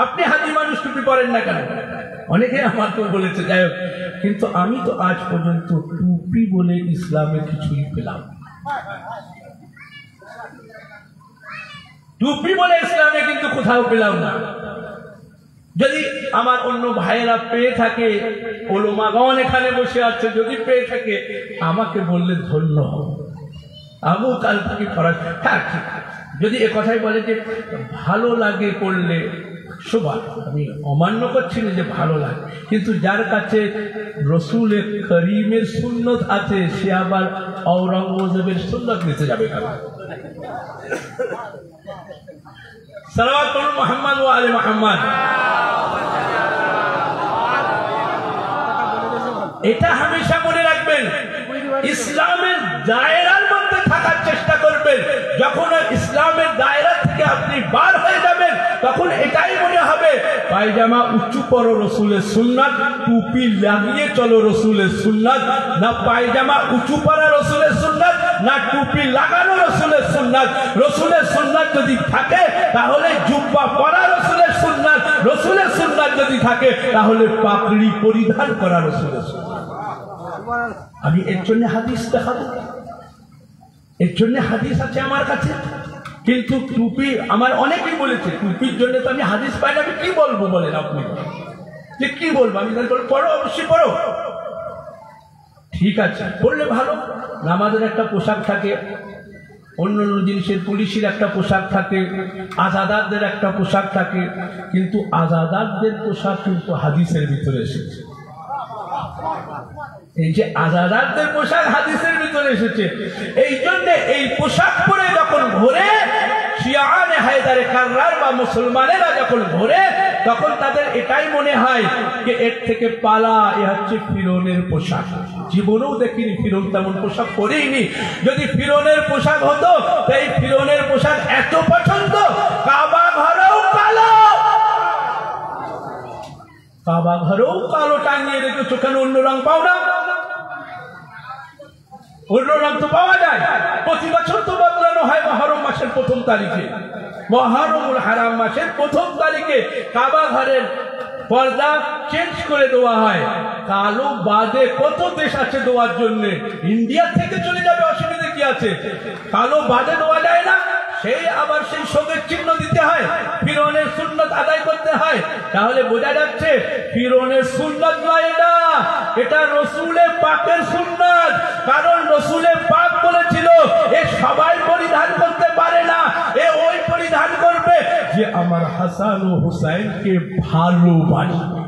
আপনি হাজি মানুষ টুপি পরেন না কেন? অনেকে আমাকে বলেছে, যাই হোক, কিন্তু আমি তো আজ পর্যন্ত টুপি বলে ইসলামে কিছুই পেলাম। টুপি বলে ইসলামে কিন্তু কোথাও পেলাম না। যদি আমার অন্য ভাইয়েরা পেয়ে থাকে, ওলামাগণ এখানে বসে আছে, যদি পেয়ে থাকে আমাকে বললে ধন্য হব। আবু কাল থেকে পড়া, হ্যাঁ ঠিক। যদি এ কথাই বলে যে ভালো লাগে করলে শোভা, আমি অমান্য করছি না যে ভালো লাগে, কিন্তু যার কাছে রসুল করিমের সুন্নত আছে সে আবার ঔরঙ্গজেবের সুন্নত নিতে যাবে কেন? সালাওয়াতুল মুহাম্মদ ওয়া আলি মুহাম্মদ। এটা হামেশা মনে রাখবেন, ইসলামের দায়রার মধ্যে থাকার চেষ্টা করবেন। যখন ইসলামের দায়রা থেকে আপনি বার হয়ে যাবেন তখন এটাই মনে হবে পায়জামা উঁচু পরো রসুলের সুন্নাত, টুপি লাগিয়ে চলো রসুলের সুন্নাত, না পায়জামা উঁচু পরা রসুলের সুন্নাত, না টুপি লাগানো রসুলের সুন্নাত। রসুলের সুন্নাত যদি থাকে তাহলে জুব্বা পরা রসুলের সুন্নাত, রসুলের সুন্নাত যদি থাকে তাহলে পাগড়ি পরিধান করা রসুলের সুন্নাত। আমি এর জন্য হাদিস দেখাবো, এর জন্য হাদিস আছে আমার কাছে। কিন্তু টুপি আমার অনেকেই বলেছে টুপির জন্য তো আমি হাদিস পাই না, আমি কি বলবো বলেন আপনি, যে কি বলবো? আমি বলবো পড়ো, অবশ্যই পড়ো, ঠিক আছে, পড়লে ভালো। নামাজের একটা পোশাক থাকে, অন্য অন্য জিনিসের, পুলিশের একটা পোশাক থাকে, আজাদারদের একটা পোশাক থাকে, কিন্তু আজাদারদের পোশাক কিন্তু হাদিসের ভিতরে এসেছে। এই যে আজাদারদের পোশাক হাদিসের ভিতরে এসেছে, এই জন্য এই পোশাক পরে যখন ঘোরে শিয়ানে হায়দারে কাররার বা মুসলমানেরা যখন ঘোরে তখন তাদের এটাই মনে হয় যে এর থেকে পালা, এ হচ্ছে ফিরৌনের পোশাক। জীবনেও দেখিনি ফিরৌন তেমন পোশাক পরেইনি। যদি ফিরৌনের পোশাক হতো, এই ফিরৌনের পোশাক এত পছন্দ, কাবা ঘরেও কালো, কাবা ঘরেও কালো টাঙিয়ে রেখেছো কেন? অন্য রং পাও না? অন্য রং তো পাওয়া যায়। প্রতি বছর তো বদলানো হয় মহরম মাসের প্রথম তারিখে, মহরমুল হারাম মাসের প্রথম তারিখে কাবা ঘরের পর্দা চেঞ্জ করে দেওয়া হয়। কালো বাদে কত দেশ আছে দেওয়ার জন্য, ইন্ডিয়া থেকে চলে যাবে, অসুবিধা কি আছে? কালো বাদে দেওয়া যায় না, সেই আবার সেই সঙ্গের চিহ্ন দিতে হয়, ফিরৌনের সুন্নত আদায় করতে হয়। তাহলে বোঝা যাচ্ছে ফিরৌনের সুন্নত নয় এটা, এটা রসুলে পাকের সুন্নত। কারণ রসুলে পাক বলেছিল এ সবাই পরিধান করতে পারে না, এ ওই পরিধান করবে যে আমার হাসান ও হুসাইনকে ভালোবাসবে,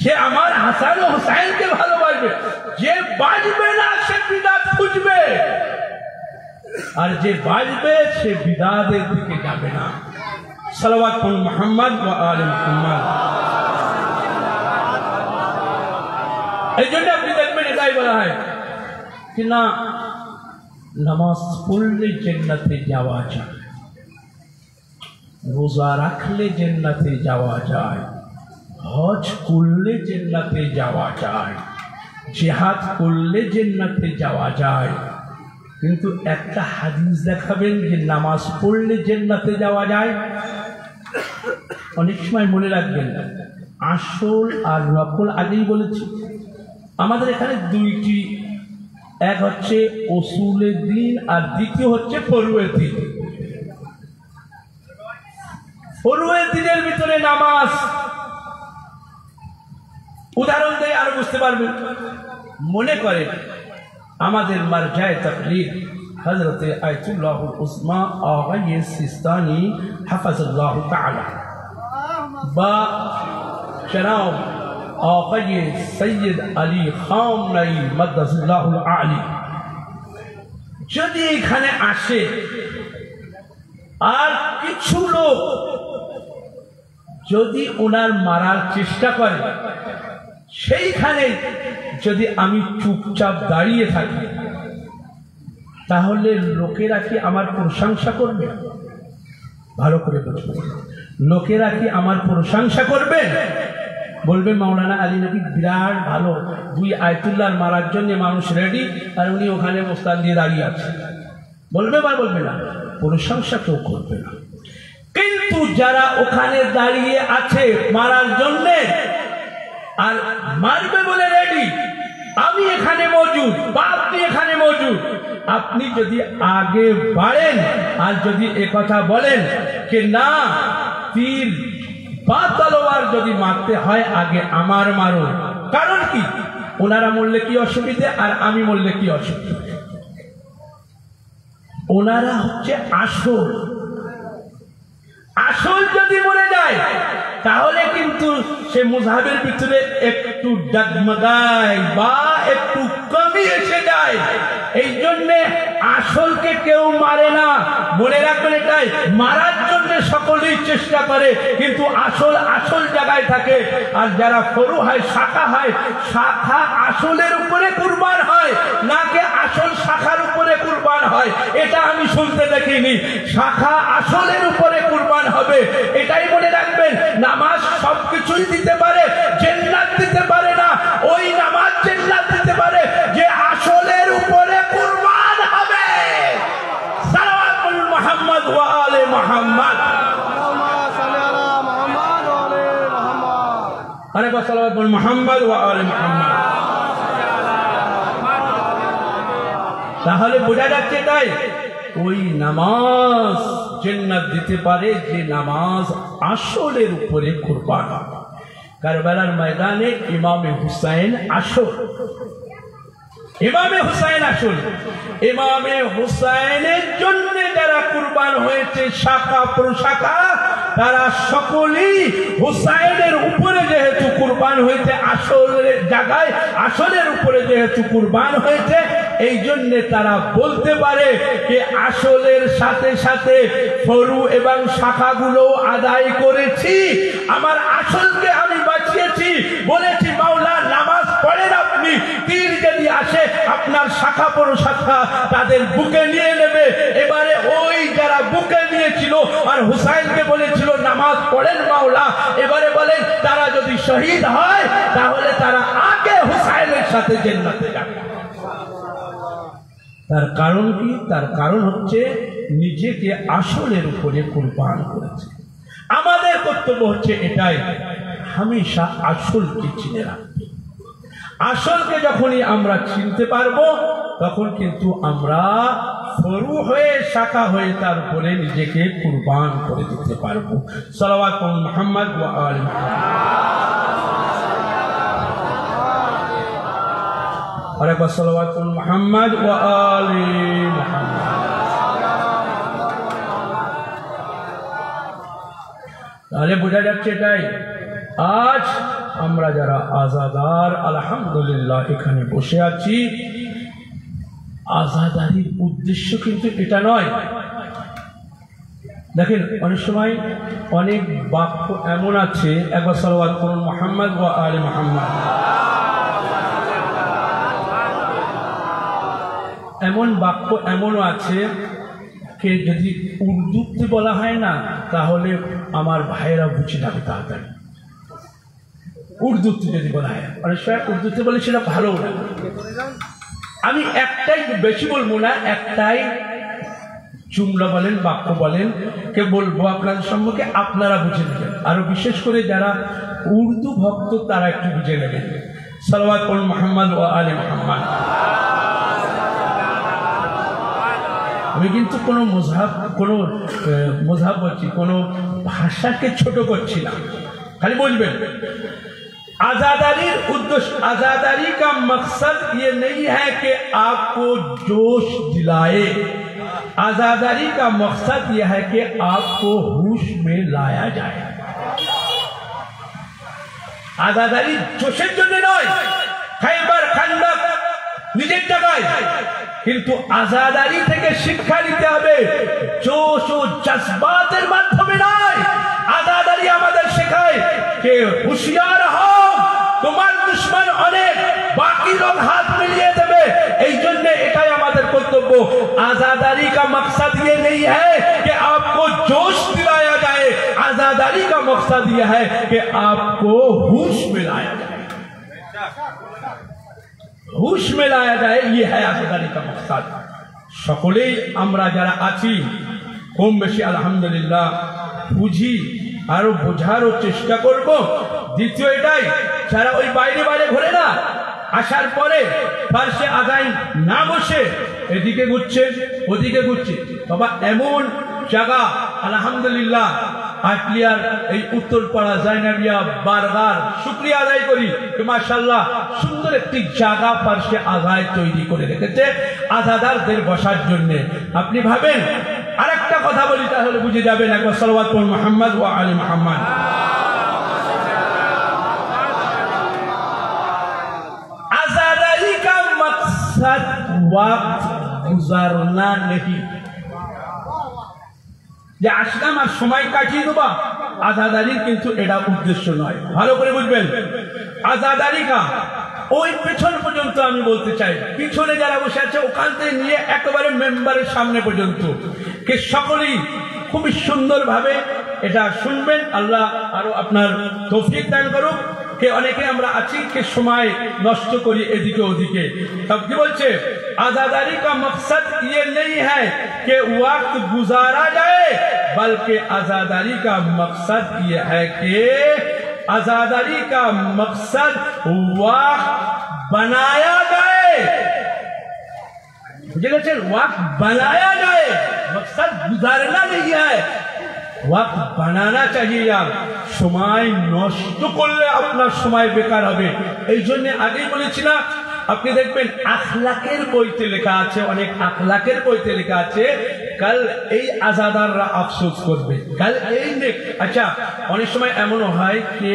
সে আমার হাসান ও হুসাইনকে ভালোবাসবে। যে বাজবে না সে বিদাত খুঁজবে, আর যে বাজবে সে বিদাতের দিকে যাবে না। সালাওয়াত পড়ুন মুহাম্মদ ওয়া আলে মুহাম্মদ। এই জন্য আপনি দেখবেন এটাই বলা হয় कि ना नमाज पढ़ले जन्नते जावा जाए, रोजा रखले जन्नते जावा जाए, हज करले जन्नते जावा जाए, जिहाद करले जन्नते जावा जाए। किन्तु एक हादिस देखाबेन जे नामाज पढ़ले जन्नते जावा जाए। अनेक समय मने राखबेन आसल और नकल আগেই বলেছি। আমাদের এখানে দুইটি, এক হচ্ছে উসুলের দিন আর দ্বিতীয় হচ্ছে ফরুয়ের দিন। ফরুয়ের দিনের ভিতরে নামাজ, উদাহরণ দিয়ে আরো বুঝতে পারবেন। মনে করেন আমাদের মারজায়ে তাকলিদ হযরতে আয়াতুল্লাহুল উসমা আগায়ে সিস্তানি হাফাজাল্লাহু তাআলা বা জনাব आक़ाए सैयद अली खामनाई मद्दासुल्लाहुल आली যদি এখানে আসে আর কিছু লোক যদি ওনার মারার চেষ্টা করে, সেইখানে যদি আমি চুপচাপ দাঁড়িয়ে থাকি, তাহলে লোকেরা কি আমার প্রশংসা করবে? ভালো করে বুঝবেন, লোকেরা কি আমার প্রশংসা করবে? বলবে মাওলানা আলী নাকি বিরাট ভালো, দুই আয়াতুল্লাহর মারার জন্য মানুষ রেডি, আর উনি ওখানে মোস্তান দিয়ে দাঁড়িয়ে আছে। বলবে বা বলবে না? প্রশংসা কেউ করবে না। কিন্তু যারা ওখানে দাঁড়িয়ে আছে মারার জন্য আর মারবে বলে রেডি, আমি এখানে মজুদ বা আপনি এখানে মজুদ, আপনি যদি আগে বাড়েন আর যদি একথা বলেন যে না, তীর বা তলোয়ার যদি মারতে হয় আগে আমার মারো, কারণ কি ওনারা মরলে কি অসুবিধে আর আমি মরলে কি অসুবিধে? ওনারা হচ্ছে আসল, আসল যদি মরে যায় তাহলে কিন্তু সে মুযহাবের ভিতরে একটু ডগমগায় বা একটু কমি এসে যায়। এই জন্য আসলকে কেউ মারে না, মনে রাখবেন এটাই। মারার জন্য সকলেই চেষ্টা করে, কিন্তু আসল আসল জায়গায় থাকে। আর যারা ফরু হয়, শাখা হয়, শাখা আসলের উপরে কুরবান হয়, নাকি আসল শাখার উপরে কুরবান হয় এটা আমি শুনতে দেখিনি। শাখা আসলের উপরে কুরবান হবে, এটাই মনে রাখবেন। নামাজ সবকিছুই দিতে পারে, জান্নাত দিতে পারে না। ওই নামাজ জান্নাত দিতে পারে যে আসলের উপরে কুরবান হবে। সালাওয়াত বলুন মুহাম্মদ ওয়া আলে মুহাম্মদ। আরে বা সালাওয়াত বলুন মুহাম্মদ ওয়া আলে মুহাম্মদ। তাহলে বোঝা যাচ্ছে তাই ওই নামাজ জান্নাত দিতে পারে যে নামাজ আসলের উপরে কুরবান হবে। কারবালার ময়দানে ইমামে হুসাইন আসল, ইমামে হুসাইন আসল। ইমামে হুসাইনের জন্য যারা কুরবান হয়েছে শাখা প্রশাখা, তারা সকলেই হুসাইনের উপরে যেহেতু কুরবান হয়েছে, আসলের জায়গায় আসলের উপরে যেহেতু কুরবান হয়েছে, এই জন্যে তারা বলতে পারে যে আসলের সাথে সাথে ফরু এবং শাখাগুলো আদায় করেছি, আমার আসলকে আমি বাঁচিয়েছি। বলেছি মাওলা নামাজ পড়েন আপনি, তীর যদি আসে আপনার শাখা প্রশাখা তাদের বুকে নিয়ে নেবে। এবারে ওই যারা বুকে নিয়েছিল আর হুসাইনকে বলেছিল নামাজ পড়েন মাওলা, এবারে বলেন তারা যদি শহীদ হয় তাহলে তারা আগে হুসাইনের সাথে জান্নাতে যাবে। তার কারণ কি? তার কারণ হচ্ছে নিজেকে আসলের উপরে কুরবান করেছে। আমাদের কর্তব্য হচ্ছে এটাই, হামেশা আসলকে চিনে রাখবে। আসলকে যখনই আমরা চিনতে পারবো তখন কিন্তু আমরা ফরু হয়ে শাখা হয়ে তার উপরে নিজেকে কুরবান করে দিতে পারবো। সালাওয়াত মুহাম্মদ ওয়া আলি মুহাম্মদ। আরেকবার সালাওয়াত মুহাম্মদ ওয়া আলি মুহাম্মদ। তাহলে বোঝা যাচ্ছে এটাই, আজ আমরা যারা আজাদার আলহামদুলিল্লাহ এখানে বসে আছি, আজাদারির উদ্দেশ্য কিন্তু এটা নয়। দেখেন অনেক সময় অনেক বাক্য এমন আছে, একবার সালাওয়াত করুন মুহাম্মদ ওয়া আলি মুহাম্মদ। এমন বাক্য এমনও আছে কে যদি উর্দুতে বলা হয় না তাহলে আমার ভাইয়েরা বুঝে যাবে তাড়াতাড়ি। উর্দুতে যদি বলা হয়, অনেক সময় উর্দুতে বলে সেটা ভালো না। আমি একটাই, বেশি বলবো না, একটাই জুমলা বলেন, বাক্য বলেন, কে বলবো আপনাদের সম্মুখে, আপনারা বুঝে নেবেন। আরো বিশেষ করে যারা উর্দু ভক্ত তারা একটু বুঝে নেবেন। সালাওয়াত করুন মুহাম্মদ ওয়া আলি মুহাম্মদ। আমি কিন্তু কোনো মজহাব বলছি, কোনো ভাষাকে ছোট করছি না, খালি বলবেন। आजादारी उद्देश्य, आजादारी का मकसद ये नहीं है कि आपको जोश दिलाए, आजादारी का मकसद ये है कि आपको होश में लाया जाए। आजादारी जोशेर জন্য নয়, খাইবার খান্দক নিজের জায়গায়, কিন্তু আজাদারি থেকে শিক্ষা নিতে হবে, জোশ ও জজবাতের মাধ্যমে নয়। আজাদারি আমাদের শেখায় যে হুঁশিয়ার হও, তোমার দুশ্মন অনেক, বাকি লোক হাত মিলিয়ে দেবে। এই জন্য এটাই আমাদের কর্তব্য। आजादारी का मकसद ये नहीं है कि आपको जोश दिलाया जाए, आजादारी का मकसद ये है कि आपको होश में लाया जाए, होश में लाया जाए, ये है आजादारी का मकसद। সকলেই আমরা যারা আছি কম বেশি আলহামদুলিল্লাহ বুঝি, আরো বোঝারও চেষ্টা করব। দ্বিতীয় এটাই, যারা ওই বাইরে বাইরে ঘোরে না, আসার পরে ফার্স্টে আদায় না বসে এদিকে ঘুরছে ওদিকে ঘুরছে। বাবা এমন জায়গা আলহামদুলিল্লাহ আটলিয়ার এই উত্তরপাড়া জাইনাবিয়া বারবার শুকরিয়া আদায় করি যে মাশাআল্লাহ সুন্দর একটি জায়গা ফার্স্টে আদায় তৈরি করে রেখেছে আজাদারদের বসার জন্য। আপনি ভাবেন, আরেকটা কথা বলি তাহলে বুঝে যাবেন। একবার সালাওয়াত করুন মুহাম্মদ ওয়া আলি মুহাম্মদ। आजादारी का मकसद वक्त गुजारना नहीं, যে আসলাম আর সময় কাটিয়ে দেবা, আজাদারির কিন্তু এটা উদ্দেশ্য নয়। ভালো করে বুঝবেন, আজাদারি কা ওই পেছন পর্যন্ত আমি বলতে চাই, পিছনে যারা বসে আছে ওখান থেকে নিয়ে একেবারে মেম্বারের সামনে পর্যন্ত কে সকলেই খুবই সুন্দরভাবে এটা শুনবেন। আল্লাহ আরো আপনার তৌফিক দান করুক। কে অনেকে আমরা আছি কে সময় নষ্ট করি এদিকে ওদিকে। তব কি বলছে, आजादारी का मकसद ये नहीं है कि वक्त गुजारा जाए, बल्कि आजादारी का मकसद ये है कि आजादारी का मकसद वक्त बनाया जाए। मुझे कहते वक्त बनाया जाए, मकसद गुजारना नहीं है, वक्त बनाना चाहिए। यार সময় নষ্ট করলে আপনার সময় বেকার হবে। এই জন্য আগেই বলেছি না, আপনি দেখবেন আখলাকের বইতে লেখা আছে, অনেক আখলাকের বইতে লেখা আছে কাল এই আজাদাররা আফসোস করবে, কাল এই আচ্ছা অনেক সময় এমনও হয় যে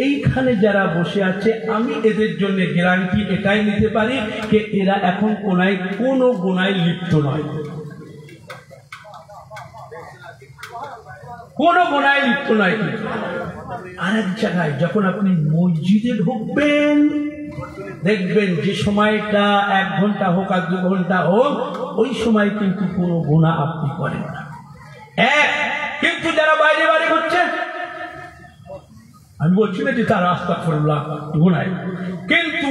এইখানে যারা বসে আছে আমি এদের জন্য গ্যারান্টি এটাই নিতে পারি যে এরা এখন কোনো গুনায় লিপ্ত নয়, কোনো গুনায় লিপ্ত নয়। আরেক জায়গায় যখন আপনি মসজিদে ঢুকবেন দেখবেন যে সময়টা 1 ঘন্টা হোক আর 2 ঘন্টা হোক ওই সময় কিন্তু কোনো গুনাহ আপনি করেন না। কিন্তু যারা বাইরে বাইরে হচ্ছে, আমি বলছি না যে তারা আস্তাগফিরুল্লাহ গুনাহ, কিন্তু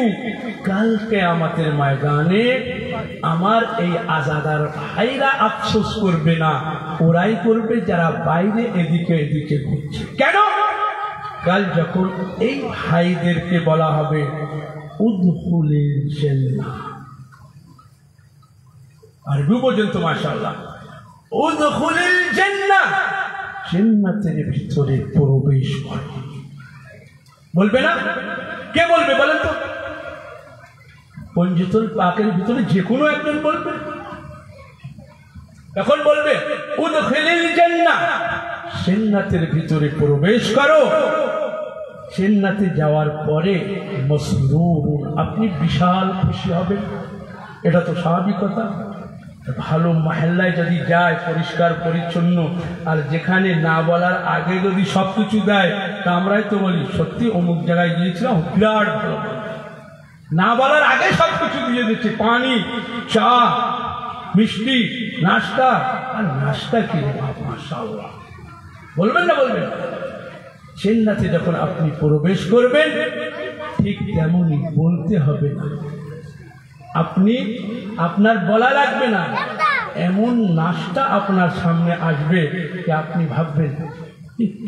কাল কিয়ামতের ময়দানে আমার এই আজাদার ভাইরা আফসোস করবে না, ওরাই করবে যারা বাইরে এদিকে এদিকে ঘুরছে। কেন? কাল যখন এই ভাইদেরকে বলা হবে উদখুলিল জান্নাহ, আরবি পর্যন্ত মাশাআল্লাহ, উদখুলিল জান্নাহ, জান্নাতের ভিতরে প্রবেশ করো। বলবে না? কে বলবে বলেন তো? পঞ্জতুল পাকের ভিতরে যে কোনো একজন বলবে। এখন বলবে উদখুলিল জান্নাহ, জান্নাতের ভিতরে প্রবেশ করো। জান্নাতে যাওয়ার পরে মসরুর, আপনি বিশাল খুশি হবেন, এটা তো স্বাভাবিক কথা। ভালো মহল্লায় যদি যায় পরিষ্কার পরিচ্ছন্ন, আর যেখানে না বলার আগে যদি সবকিছু দেয় তা আমরাই তো বলি সত্যি অমুক জায়গায় গিয়েছিলাম বিরাট ভালো, না বলার আগে সবকিছু দিয়ে দিচ্ছে, পানি, চা, মিষ্টি, নাস্তা। আর নাস্তা কি মাশাআল্লাহ, বলবেন না? বলবেন। জান্নাতে যখন আপনি প্রবেশ করবেন ঠিক তেমনই বলতে হবে না, আপনার বলা লাগবে না, এমন নাস্তা আপনার সামনে আসবে যে আপনি ভাববেন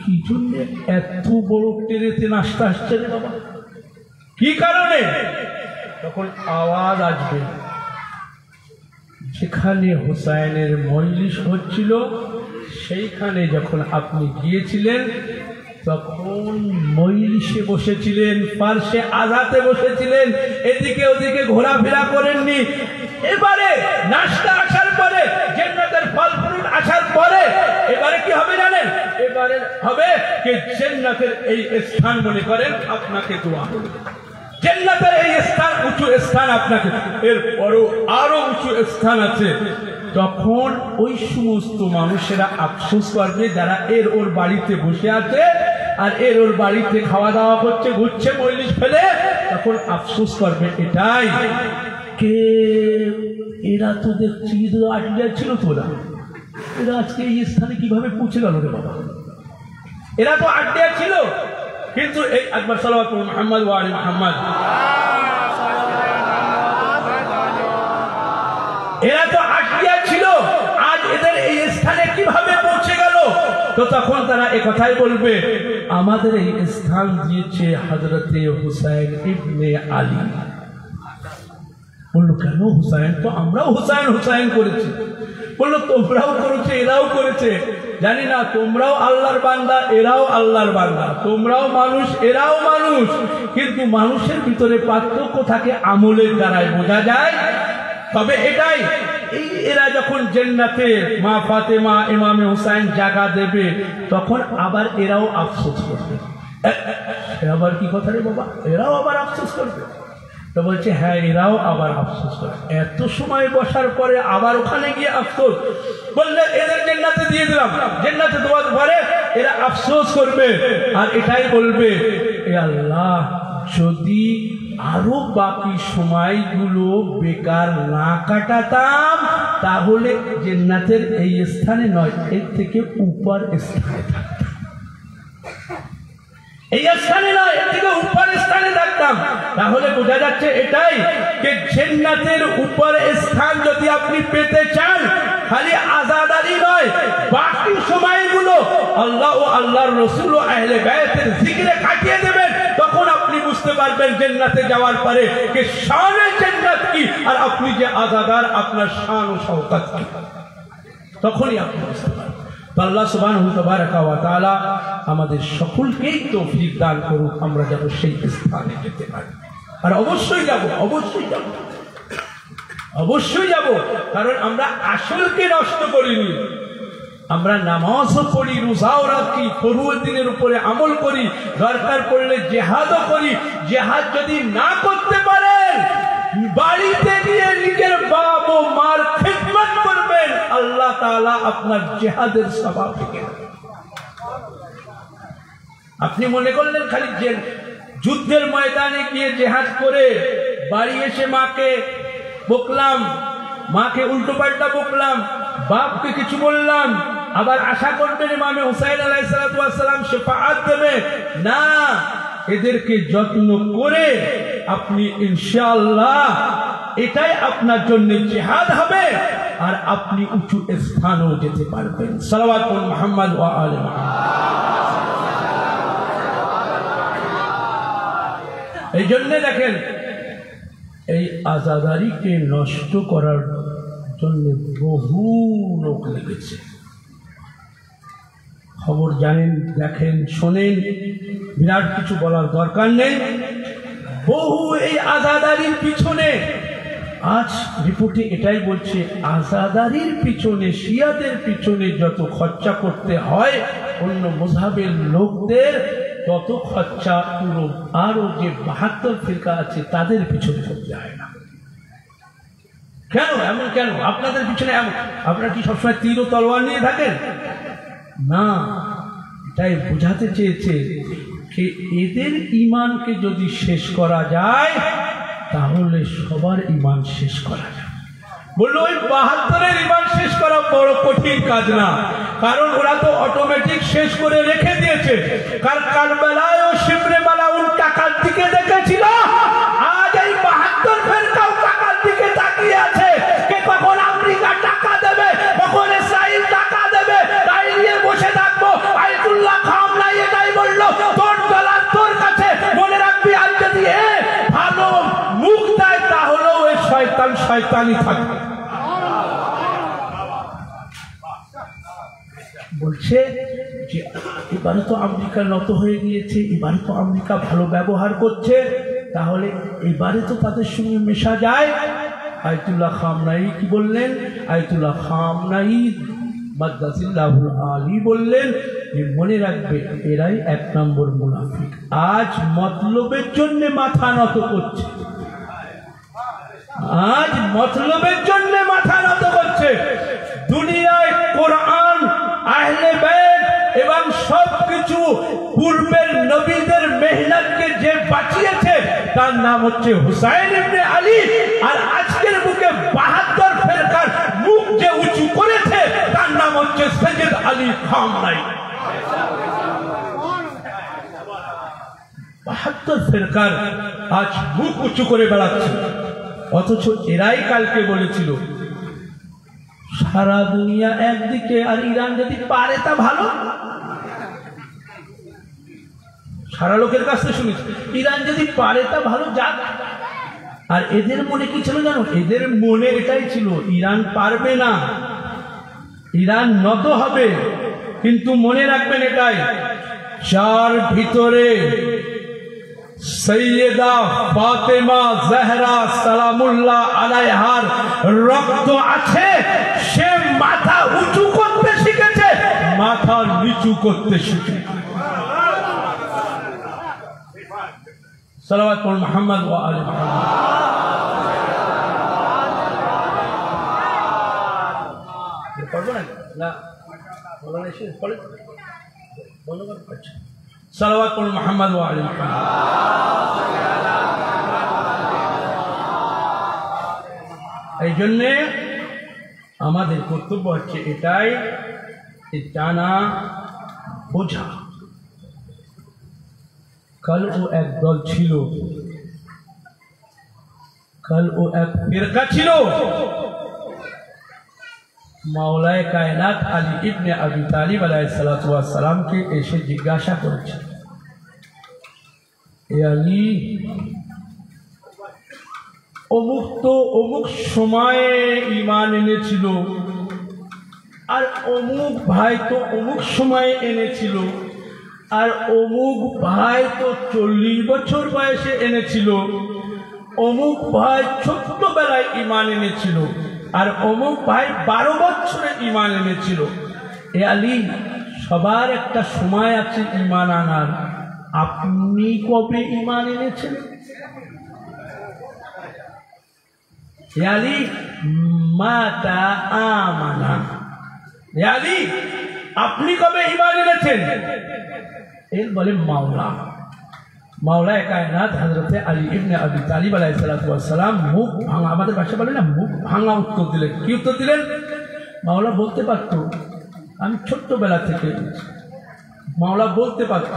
কি জন্য এত বড় টেরেতে নাস্তা আসছে রে বাবা, কি কারণে? তখন আওয়াজ আসবে যেখানে হুসাইনের মজলিস হচ্ছিল সেইখানে যখন আপনি গিয়েছিলেন তখন মজলিসে বসেছিলেন, পার্শ্বে আজাতে বসেছিলেন, এদিকে ওদিকে ঘোরাফেরা করেননি। এবারে নাস্তা আসার পরে, জান্নাতের ফল ফ্রুট আসার পরে এবারে কি হবে জানেন? এবারে হবে যে জান্নাতের এই স্থান মনে করেন আপনাকে দোয়া হবে, জান্নাতের এই স্থান উঁচু স্থান আপনাকে, এরপরও আরো উঁচু স্থান আছে। তখন ওই সমস্ত মানুষেরা আফসোস করবে যারা ওর বাড়িতে বসে আছে আর ওর বাড়িতে খাওয়া দাওয়া করছে, ঘুরছে মজলিস ফেলে, তখন আফসোস করবে এটাই কে এরা তো দেখছি আটলিয়া ছিল, তোরা এরা আজকে এই স্থানে কিভাবে পৌঁছে গেল রে বাবা, এরা তো আটলিয়া ছিল। কিন্তু এই একবার সালাওয়াত মুহাম্মদ ওয়া আলি মুহাম্মদ, এরা তো আটলিয়া ছিল, আজ এদের এই স্থানে কিভাবে পৌঁছে গেল? তো তখন তারা একথাই বলবে আমাদের এই স্থান দিয়েছে হযরতে হুসাইন ইবনে আলী। বললো কেন হুসাইন? তো আমরাও হুসাইন হুসাইন করেছি। বললো তোমরাও করেছে, এরাও করেছে, জানি না, তোমরাও আল্লাহর বান্দা, এরাও আল্লাহর বান্দা, তোমরাও মানুষ, এরাও মানুষ, কিন্তু মানুষের ভিতরে পার্থক্য থাকে আমলের দ্বারাই বোঝা যায়। তবে এটাই, এরা যখন জান্নাতে মা ফাতেমা ইমামে হুসাইন জায়গা দেবে তখন আবার এরাও আফসোস করবে। আবার কি কথা রে বাবা, এরাও আবার আফসোস করবে? তো বলছে হ্যাঁ, এরাও আবার আফসোস করবে। এত সময় বসার পরে আবার ওখানে গিয়ে আফসোস বললে এদের জান্নাতে দিয়ে দিলাম, জান্নাতে দেওয়ার পরে এরা আফসোস করবে আর এটাই বলবে এ আল্লাহ, যদি আরো বাকি সময়গুলো বেকার না কাটাতাম তাহলে জান্নাতের এই স্থানে নয়, এর থেকে উপর স্থানে থাকতাম, এই স্থানে নয়, এর থেকে উপর স্থানে থাকতাম। তাহলে বোঝা যাচ্ছে এটাই যে জান্নাতের উপর স্থান যদি আপনি পেতে চান খালি আজাদারি নয়, বাকি সময়গুলো আল্লাহ ও আল্লাহর রাসূল ও আহলে বাইতের জিকিরে কাটিয়ে দেবেন, তখন আপনি বুঝতে পারবেন জান্নাতে যাওয়ার পরে যে শানে জান্নাত কি আর আপনি যে আজাদার আপনার শান ও শওকত কি, তখনই আপনি বুঝতে পারবেন। তো আল্লাহ সুবহানাহু ওয়া তাআলা আমাদের সকলকেই তৌফিক দান করুক, আমরা যেন সেই স্থানে যেতে পারি। আর অবশ্যই যাব, অবশ্যই যাব, অবশ্যই যাব। কারণ আমরা আসলকে নষ্ট করিনি। আমরা নামাজও পড়ি, রোজাও রাখি, ফরুদ্দিনের উপরে আমল করি, দরকার পড়লে জেহাদও করি। জেহাদ যদি না করতে পারেন, বাড়িতে গিয়ে নিজের বাপ ও মার খিদমত করবেন, আল্লাহ তাআলা আপনার জেহাদের সওয়াব দিবেন। আপনি মনে করলেন খালি যে যুদ্ধের ময়দানে গিয়ে জেহাদ করে বাড়ি এসে মাকে বকলাম, মাকে উল্টো পাল্টা বকলাম, বাপকে কিছু বললাম, আবার আশা করবেন ইমামে হুসাইন আলাইহিস সালাতু ওয়াস সালাম শাফাআত দেবে না। এদেরকে যত্ন করে আপনি ইনশাআল্লাহ, এটাই আপনার জন্য জিহাদ হবে, আর আপনি উঁচু স্থানেও যেতে পারবেন। সালাওয়াতুল মুহাম্মদ ওয়া আলি মুহাম্মদ। এই জন্য দেখেন, এই আজাদারিকে নষ্ট করার জন্য বহু লোক লেগেছে। খবর জানেন, দেখেন, শোনেন, বিরাট কিছু বলার দরকার নেই। বহু এই আজাদারির পিছনে, আজ রিপোর্টে এটাই বলছে, আজাদারির পিছনে, শিয়াদের পিছনে যত খরচা করতে হয় অন্য মযহাবের লোকদের, তত খরচা পুরো আরো যে 72 ফিরকা আছে তাদের পিছনে করতে হয় না। কেন এমন? কেন আপনাদের পিছনে এমন? আপনারা কি সবসময় তীর ও তলোয়ার নিয়ে থাকেন? না, এটাই বোঝাতে চেয়েছে যে এদের ঈমানকে যদি শেষ করা যায় তাহলে সবার ঈমান শেষ করা যায়। বললো ওই 72-এর ঈমান শেষ করা বড় কঠিন কাজ না, কারণ ওরা তো অটোমেটিক শেষ করে রেখে দিয়েছে। কাল কারবালায় ও শিবরে মালাউন টাকার দিকে দেখেছিল, আজ এই 72 ফেরকাও টাকার দিকে তাকিয়ে আছে যে কখন আমেরিকা টাকা দেবে, কখন ইসরায়েল টাকা দেবে, তাই নিয়ে বসে থাকবো। আয়াতুল্লাহ খামনাই এটাই বললো, তোর ডলার তোর কাছে, মনে রাখবি আজ যদি ভালো মুখ দেয় তাহলেও এই শয়তান শয়তানি থাকবে। বলছে যে এবারে তো আমেরিকা নত হয়ে গিয়েছে, এবারে তো আমেরিকা ভালো ব্যবহার করছে, তাহলে এবারে তো তাদের সঙ্গে মেশা যায়। আয়াতুল্লাহ খামনাই কি বললেন? আয়াতুল্লাহ খামনাই মাদ্দাসিল্লাহুল আলী বললেন যে মনে রাখবে এরাই 1 নম্বর মুনাফিক। আজ মতলবের জন্য মাথা নত করছে, আজ মতলবের জন্য মাথা নত করছে। দুনিয়ায় কোরআন, আহলে বাইত এবং সবকিছু পূর্বের নবীদের মেহনতকে যে বাঁচিয়েছে তার নাম হচ্ছে হুসাইন ইবনে আলী। আর আজকের বুকে 72 ফেরকার মুখ যে উঁচু করেছে তার নাম হচ্ছে সৈয়দ আলী খামনাই। 72 ফেরকার আজ মুখ উঁচু করে বেড়াচ্ছে, অথচ এরাই কালকে বলেছিল সারা দুনিয়া একদিকে আর ইরান যদি পারে তা ভালো। সারা লোকের কাছ থেকে শুনেছি ইরান যদি পারে তা ভালো যাক। আর এদের মনে কি ছিল জানো? এদের মনে এটাই ছিল ইরান পারবে না, ইরান নত হবে। কিন্তু মনে রাখবেন এটাই, যার ভিতরে সৈয়দা ফাতেমা জাহরা সালামুল্লাহ আলাইহার রক্ত আছে, সে মাথা উঁচু করতে শিখেছে, মাথা নিচু করতে শিখেছে। সালাওয়াতুল মুহাম্মদ ওয়া আলি মুহাম্মদ। পড়বো না? না, বলো না, শেষ পড়ে বলো না। আচ্ছা, সালাওয়াতুল মুহাম্মদ ওয়া আলি মুহাম্মদ। এই জন্যে আমাদের কর্তব্য হচ্ছে এটাই, জানা বোঝা। কাল ও এক দল ছিল, কাল ও এক ফিরকা ছিল। মাওলায়ে কায়নাত আলী ইবনে আবি তালিব আলাইহিস সালাতু ওয়াস সালামকে এসে জিজ্ঞাসা করেছে, এ আলী, অমুক তো অমুক সময়ে ঈমান এনেছিল, আর অমুক ভাই তো অমুক সময়ে এনেছিল, আর অমুক ভাই তো 40 বছর বয়সে এনেছিল, অমুক ভাই ছোট্টবেলায় ঈমান এনেছিল, আর অমুক ভাই 12 বছরে ঈমান এনেছিল। এ আলী, সবার একটা সময় আছে ঈমান আনার। আপনি কবে ঈমান এনেছেন? এ আলী, মাতা আমানা। এ আলী, আপনি কবে ঈমান এনেছেন? এর বলে মাওলা। মাওলায়ে কায়নাত হযরতে আলী ইবনে আবি তালিব আলাইহিস সালাতু ওয়াস সালাম মুখ ভাঙা, আমাদের ভাষা বলে না, মুখ ভাঙা উত্তর দিলেন। কি উত্তর দিলেন? মাওলা বলতে পারত আমি ছোট্টবেলা থেকে, মাওলা বলতে পারত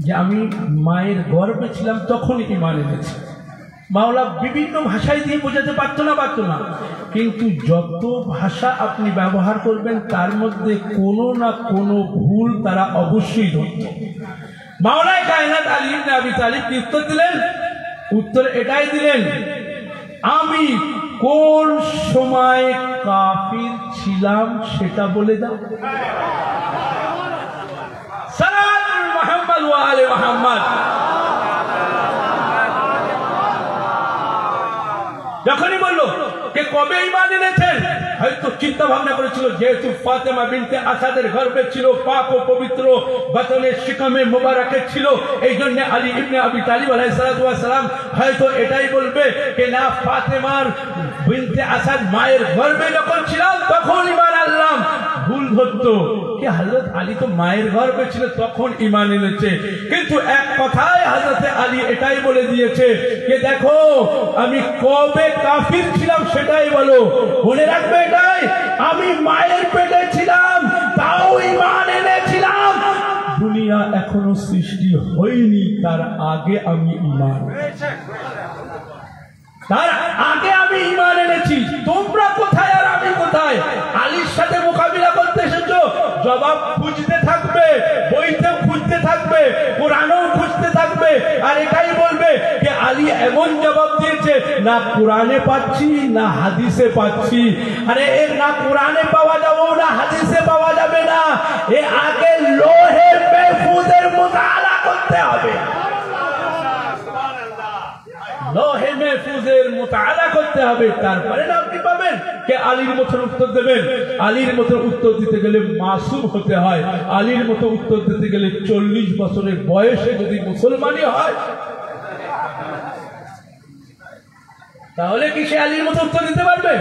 যে আমি মায়ের গর্ভে ছিলাম তখন ঈমান এনেছি। মাওলা বিভিন্ন ভাষায় দিয়ে বোঝাতে পারতো না, কিন্তু যত ভাষা আপনি ব্যবহার করবেন তার মধ্যে কোনো না কোনো ভুল তারা অবশ্যই ধরত। মাওলায়ে কায়নাত আলী ইবনে আবি তালিব কি উত্তর দিলেন? উত্তর এটাই দিলেন, আমি কোন সময় কাফির ছিলাম সেটা বলে দাও। সালাতুল মুহাম্মদ ওয়া আলি মুহাম্মদ। যখনই বললো কে কবে ঈমান এনেছেন, হয়তো চিন্তা ভাবনা করেছিল যেহেতু ফাতেমা বিনতে আসাদের গর্ভে ছিল, পাক ও পবিত্র বাতনের শিকমে মোবারকে ছিল, এই জন্য আলী ইবনে আবি তালিব আলাইহিস সালাতু ওয়াস সালাম হয়তো এটাই বলবে যে না, ফাতেমার বিনতে আসাদ মায়ের গর্ভে যখন ছিলাম তখন ঈমান আনলাম। ভুল ধরতো কি হযরত আলী তো মায়ের গর্ভে ছিল তখন ঈমান এনেছে। কিন্তু এক কথায় হযরত আলী এটাই বলে দিয়েছে যে দেখো, আমি কবে কাফির ছিলাম সেটাই বলো। মনে রাখবে এটাই, আমি মায়ের পেটে ছিলাম তাও ঈমান এনেছিলাম। দুনিয়া এখনো সৃষ্টি হয়নি তার আগে আমি ঈমান, তার আগে আমি ঈমান এনেছি। তোমরা কোথায় আর আমি কোথায়? আলীর সাথে মোকাবিলা করতে এসেছো, জবাব খুঁজতে থাকবে, বইতে খুঁজতে থাকবে, কোরআনেও খুঁজতে থাকবে, আর এটাই বলবে যে আলী এমন জবাব দিয়েছে না কোরআনে পাচ্ছি না হাদিসে পাচ্ছি। আরে এর না কোরআনে পাওয়া যাবে না হাদিসে পাওয়া যাবে না, এ আগে লোহে মাহফুজের মুতালা করতে হবে। লোহে মাহফুজের মুতালা করতে হবে, তারপরে না আপনি পাবেন কে আলীর মতন উত্তর দেবেন। আলীর মতন উত্তর দিতে গেলে মাসুম হতে হয়। আলীর মতো উত্তর দিতে গেলে 40 বছরের বয়সে যদি মুসলমানই হয়, তাহলে কি সে আলীর মতো উত্তর দিতে পারবে?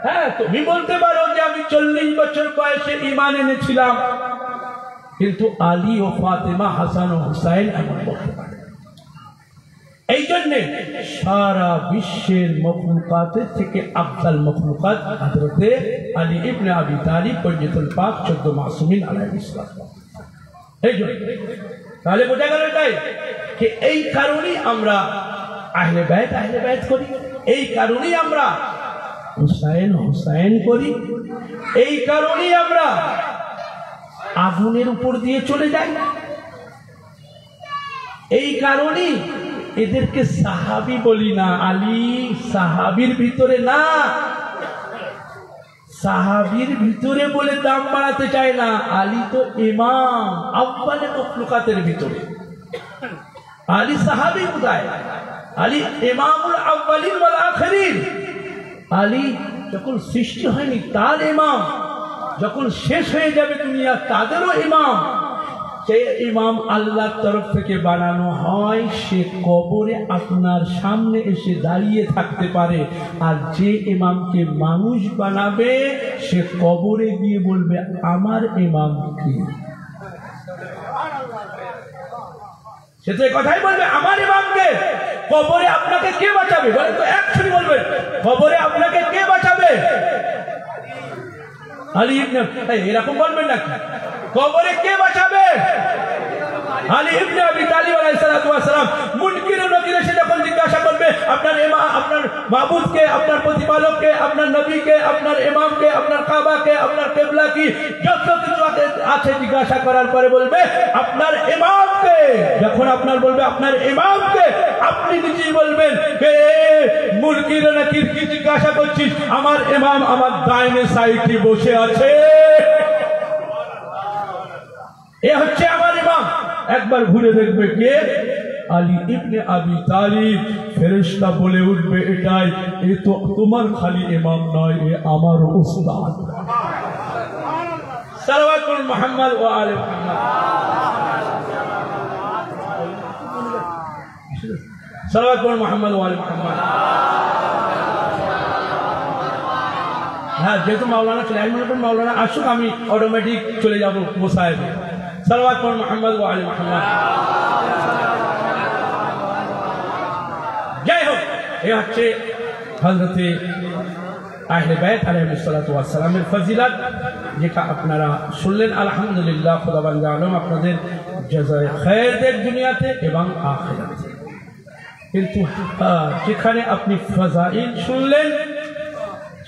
হ্যাঁ, তুমি বলতে পারো যে আমি 40 বছর বয়সে ঈমান এনেছিলাম, কিন্তু আলী ও ফাতেমা, হাসান ও হুসাইন এমন বলতে পারে। এই জন্য সারা বিশ্বের মখলুকাতের থেকে আফজাল মখলুকাত হযরতে আলী ইবনে আবি তালিব পঞ্জতুল পাক 14 মাসুমিন আলাইহিস সালাম। এই জন্য তাহলে বোঝা গেল এটাই যে এই কারণেই আমরা আহলে বাইত করি, এই কারণেই আমরা হুসাইন করি, এই কারণেই আমরা আগুনের উপর দিয়ে চলে যাই, এই কারণেই এদেরকে সাহাবী বলি না। আলী সাহাবীর ভিতরে না, সাহাবীর ভিতরে বলে দাম বাড়াতে চায় না। আলী তো ইমাম আউয়ালে মখলুকাতের ভিতরে। আলী সাহাবী কোথায়? আলী ইমামুল আউয়ালিন ওয়াল আখিরিন। আলী যখন সৃষ্টি হয়নি তার ইমাম, যখন শেষ হয়ে যাবে দুনিয়া তাদেরও ইমাম। যে ইমাম আল্লাহর তরফ থেকে বানানো হয় সে কবরে আপনার সামনে এসে দাঁড়িয়ে থাকতে পারে, আর যে ইমামকে মানুষ বানাবে সে কবরে গিয়ে বলবে আমার ইমাম কি? সে তো কথাই বলবে আমার ইমামকে। কবরে আপনাকে কে বাঁচাবে? বলে তো একশনই বলবেন, কবরে আপনাকে কে বাঁচাবে? আলী ইবনে, এরকম বলবেন না, কবরে কে বাঁচাবে? আলী ইবনে আবি তালিব আলাইহিস সালাতু ওয়াস সালাম। মুনকির ও নকির এসে যখন জিজ্ঞাসা করবে আপনার আপনার মাবুদকে, আপনার প্রতিপালককে, আপনার নবীকে, আপনার ইমামকে, আপনার কাবাকে, আপনার কিবলা কি, যত কিছু আছে জিজ্ঞাসা করার পরে বলবে আপনার ইমামকে। যখন আপনার বলবে আপনার ইমামকে, আপনি নিজেই বলবেন কে মুনকির ও নকির কি জিজ্ঞাসা করছিস? আমার ইমাম আমার ডাইনে সাইডে বসে আছে, এ হচ্ছে আমার ইমাম। একবার ঘুরে দেখবে কে? আলী ইবনে আবি তালিব। ফেরেশতা বলে উঠবে এটাই, এ তো তোমার খালি ইমাম নয়, এ আমারও উস্তাদ। সালাওয়াত করুন মুহাম্মদ ওয়া আলে মুহাম্মদ। সালাওয়াত করুন মুহাম্মদ ওয়া আলে মুহাম্মদ। হ্যাঁ, যেহেতু মাওলানা চলে আমি মনে করি মাওলানা আসুক, আমি অটোমেটিক চলে যাব মোসাহেবে। সালাওয়াত করুন মুহাম্মদ ওয়া আলে মুহাম্মদ। যাই হোক, এ হচ্ছে হযরতে আহলে বাইত আলাইহিসসালাতু ওয়াস সালামের ফজিলত, যেটা আপনারা শুনলেন। আলহামদুলিল্লাহ, খোদাবন্দ আলম আপনাদের জাযায়ে খায়ের দেন দুনিয়াতে এবং আখিরাতে। কিন্তু যেখানে আপনি ফাজাইল শুনলেন,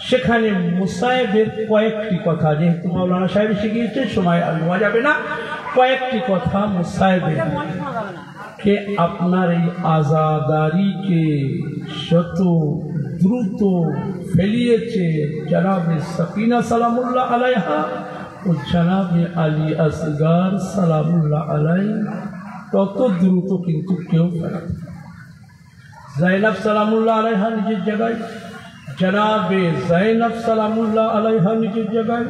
সেখানে মুসায়েবের কয়েকটি কথা, যেহেতু মাওলানা সাহেব শিখিয়েছে, সময় আর নেওয়া যাবে না, কয়েকটি কথা মুসায়েবের কে আপনার এই আজাদারিকে শত দ্রুত ফেলিয়েছে জনাবে সকিনা সালামুল্লাহ আলাইহা ও জনাবে আলী আসগার সালামুল্লাহ আলাই, তত দ্রুত কিন্তু কেউ ফেরাতে। জাইনাব সালামুল্লাহ আলাইহা নিজের জায়গায়, জনাবে জাইনাব সালামুল্লাহ আলাইহা নিজের জায়গায়,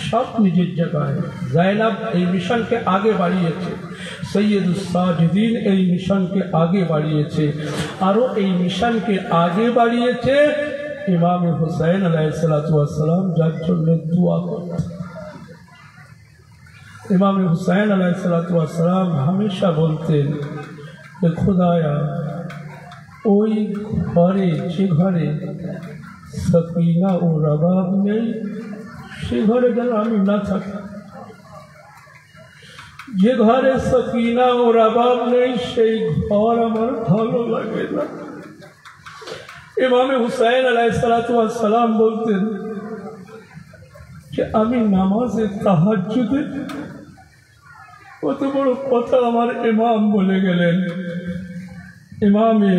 সব নিজের জায়গায়। জাইনাব এই মিশনকে আগে বাড়িয়েছে, সৈয়দুস সাজিদিন এই মিশনকে আগে বাড়িয়েছে, আরও এই মিশনকে আগে বাড়িয়েছে ইমাম হুসাইন আলাইহিসসালাতু ওয়াস সালাম, যার জন্য দোয়া করতেন। ইমাম হুসাইন আলাইহিসসালাতু ওয়াস সালাম হামেশা বলতেন যে খোদায়া, ওই ঘরে, যে ঘরে সকিনা ও রবাব নেই, সে ঘরে যেন আমি না থাকি। যে ঘরে সকিনা ও রবাব নেই, সেই ঘর আমার ভালো লাগে না। ইমাম হুসাইন আলাইহিসসালাতু ওয়াস সালাম বলতেন যে আমি নামাজে তাহাজ্জুদে, কত বড় কথা আমার ইমাম বলে গেলেন। ইমামে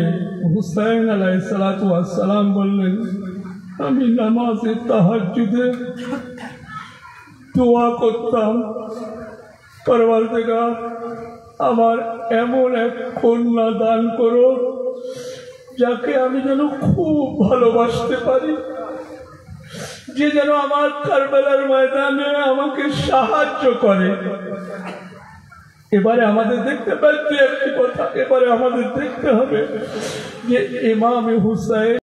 হুসাইন আলাইহিসসালাতু ওয়াস সালাম বললেন, আমি নামাজে তাহাজ্জুদে দোয়া করতাম, পরওয়ারদিগার আমার এমন এক কন্যা দান করো যাকে আমি যেন খুব ভালোবাসতে পারি, যে যেন আমার কারবালার ময়দানে আমাকে সাহায্য করে। এবারে আমাদের দেখতে পাচ্ছি একটি কথা, এবারে আমাদের দেখতে হবে যে ইমাম হুসাইন